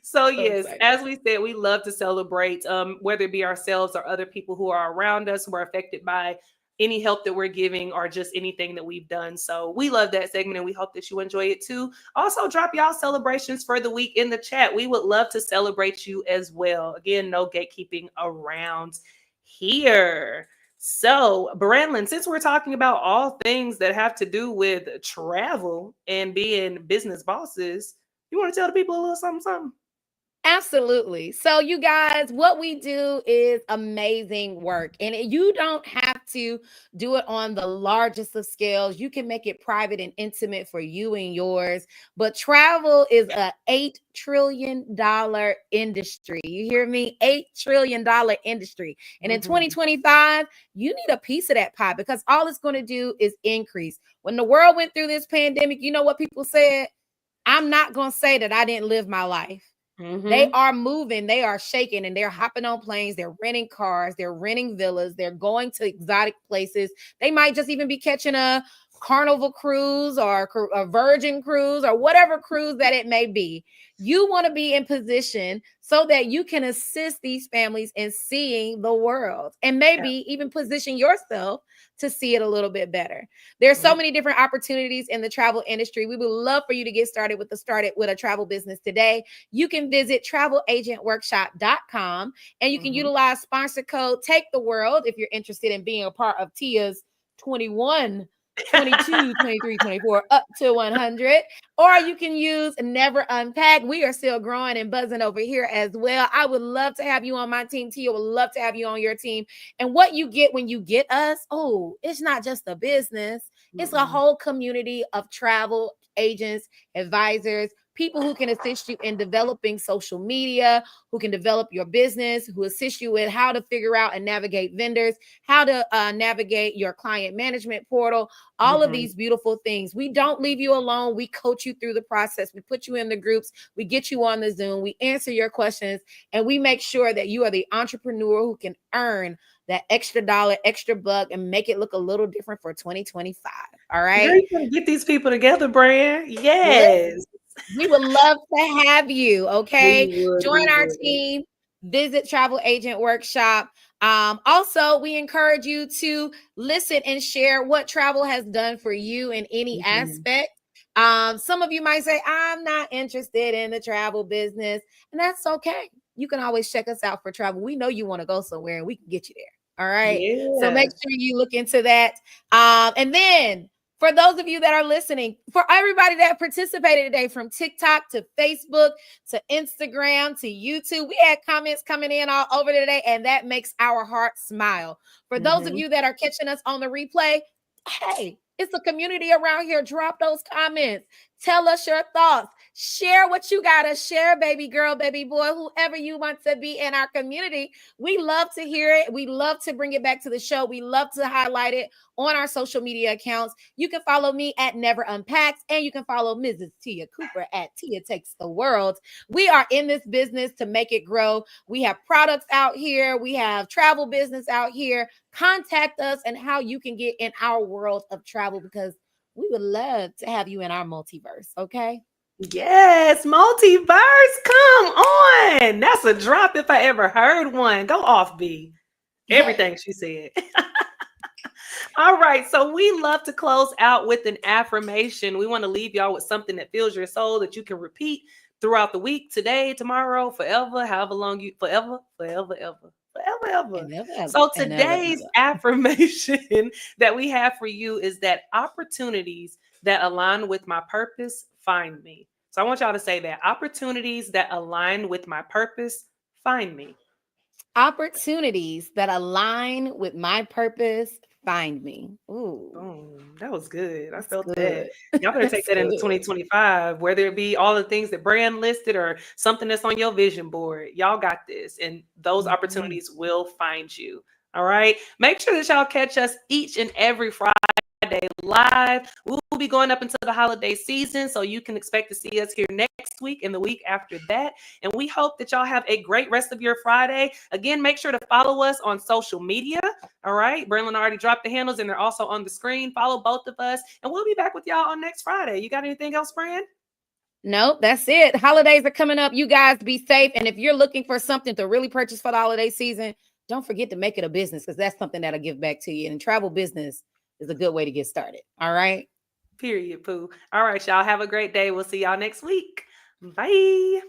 So So yes, excited. as we said, we love to celebrate, whether it be ourselves or other people who are around us who are affected by any help that we're giving or just anything that we've done. So we love that segment, and we hope that you enjoy it too. Also, drop y'all celebrations for the week in the chat. We would love to celebrate you as well. Again, no gatekeeping around here. So, Brandlin, since we're talking about all things that have to do with travel and being business bosses, you want to tell the people a little something, something? Absolutely. So, you guys, what we do is amazing work, and you don't have to do it on the largest of scales. You can make it private and intimate for you and yours. But travel is a $8 trillion industry. You hear me? $8 trillion industry. And in Mm-hmm. 2025, you need a piece of that pie, because all it's going to do is increase. When the world went through this pandemic, you know what people said? I'm not going to say that I didn't live my life. They Mm-hmm. are moving, they are shaking, and they're hopping on planes, they're renting cars, they're renting villas, they're going to exotic places. They might just even be catching a Carnival cruise or a Virgin cruise or whatever cruise that it may be. You want to be in position so that you can assist these families in seeing the world and maybe even position yourself to see it a little bit better. There's so many different opportunities in the travel industry. We would love for you to get started with a travel business today. You can visit travelagentworkshop.com and you can utilize sponsor code Take the World if you're interested in being a part of Tia's 21 22, 23, 24, up to 100. Or you can use Never Unpack. We are still growing and buzzing over here as well. I would love to have you on my team. Tia would love to have you on your team. And what you get when you get us, it's not just a business. It's a whole community of travel agents, advisors, people who can assist you in developing social media, who can develop your business, who assist you with how to figure out and navigate vendors, how to navigate your client management portal, all of these beautiful things. We don't leave you alone. We coach you through the process. We put you in the groups. We get you on the Zoom. We answer your questions, and we make sure that you are the entrepreneur who can earn that extra dollar, extra buck, and make it look a little different for 2025. All right. You can get these people together, Brand. Yes. We would love to have you. Okay. Join our would. team. Visit Travel Agent Workshop. Also, we encourage you to listen and share what travel has done for you in any aspect. Some of you might say, I'm not interested in the travel business, and that's okay. You can always check us out for travel. We know you want to go somewhere and we can get you there. All right. Yeah. So make sure you look into that. And then for those of you that are listening, for everybody that participated today, from TikTok to Facebook to Instagram to YouTube, we had comments coming in all over today, and that makes our heart smile. For those of you that are catching us on the replay, hey, it's a community around here. Drop those comments. Tell us your thoughts. Share what you got to share, baby girl, baby boy, whoever you want to be in our community. We love to hear it. We love to bring it back to the show. We love to highlight it on our social media accounts. You can follow me at Never Unpacked, and you can follow Mrs. Tia Cooper at Tia Takes the World. We are in this business to make it grow. We have products out here. We have travel business out here. Contact us and how you can get in our world of travel, because we would love to have you in our multiverse. Okay. Yes, multiverse. Come on. That's a drop if I ever heard one. Go off, B. Everything she said. All right. So we love to close out with an affirmation. We want to leave y'all with something that fills your soul that you can repeat throughout the week, today, tomorrow, forever, however long you, forever, ever. So today's affirmation that we have for you is that opportunities that align with my purpose find me. So I want y'all to say that opportunities that align with my purpose find me. Opportunities that align with my purpose find me. Ooh, that was good. I felt that. Y'all better take that into 2025, whether it be all the things that Brand listed or something that's on your vision board. Y'all got this, and those opportunities will find you. All right. Make sure that y'all catch us each and every Friday live. We'll be going up into the holiday season, so you can expect to see us here next week and the week after that. And we hope that y'all have a great rest of your Friday. Again, make sure to follow us on social media. All right. Berlin already dropped the handles, and they're also on the screen. Follow both of us, and we'll be back with y'all on next Friday. You got anything else, Brand? Nope, that's it. Holidays are coming up. You guys be safe. And if you're looking for something to really purchase for the holiday season, don't forget to make it a business, because that's something that'll give back to you. And travel business is a good way to get started. All right. Period, Pooh. All right, y'all. Have a great day. We'll see y'all next week. Bye.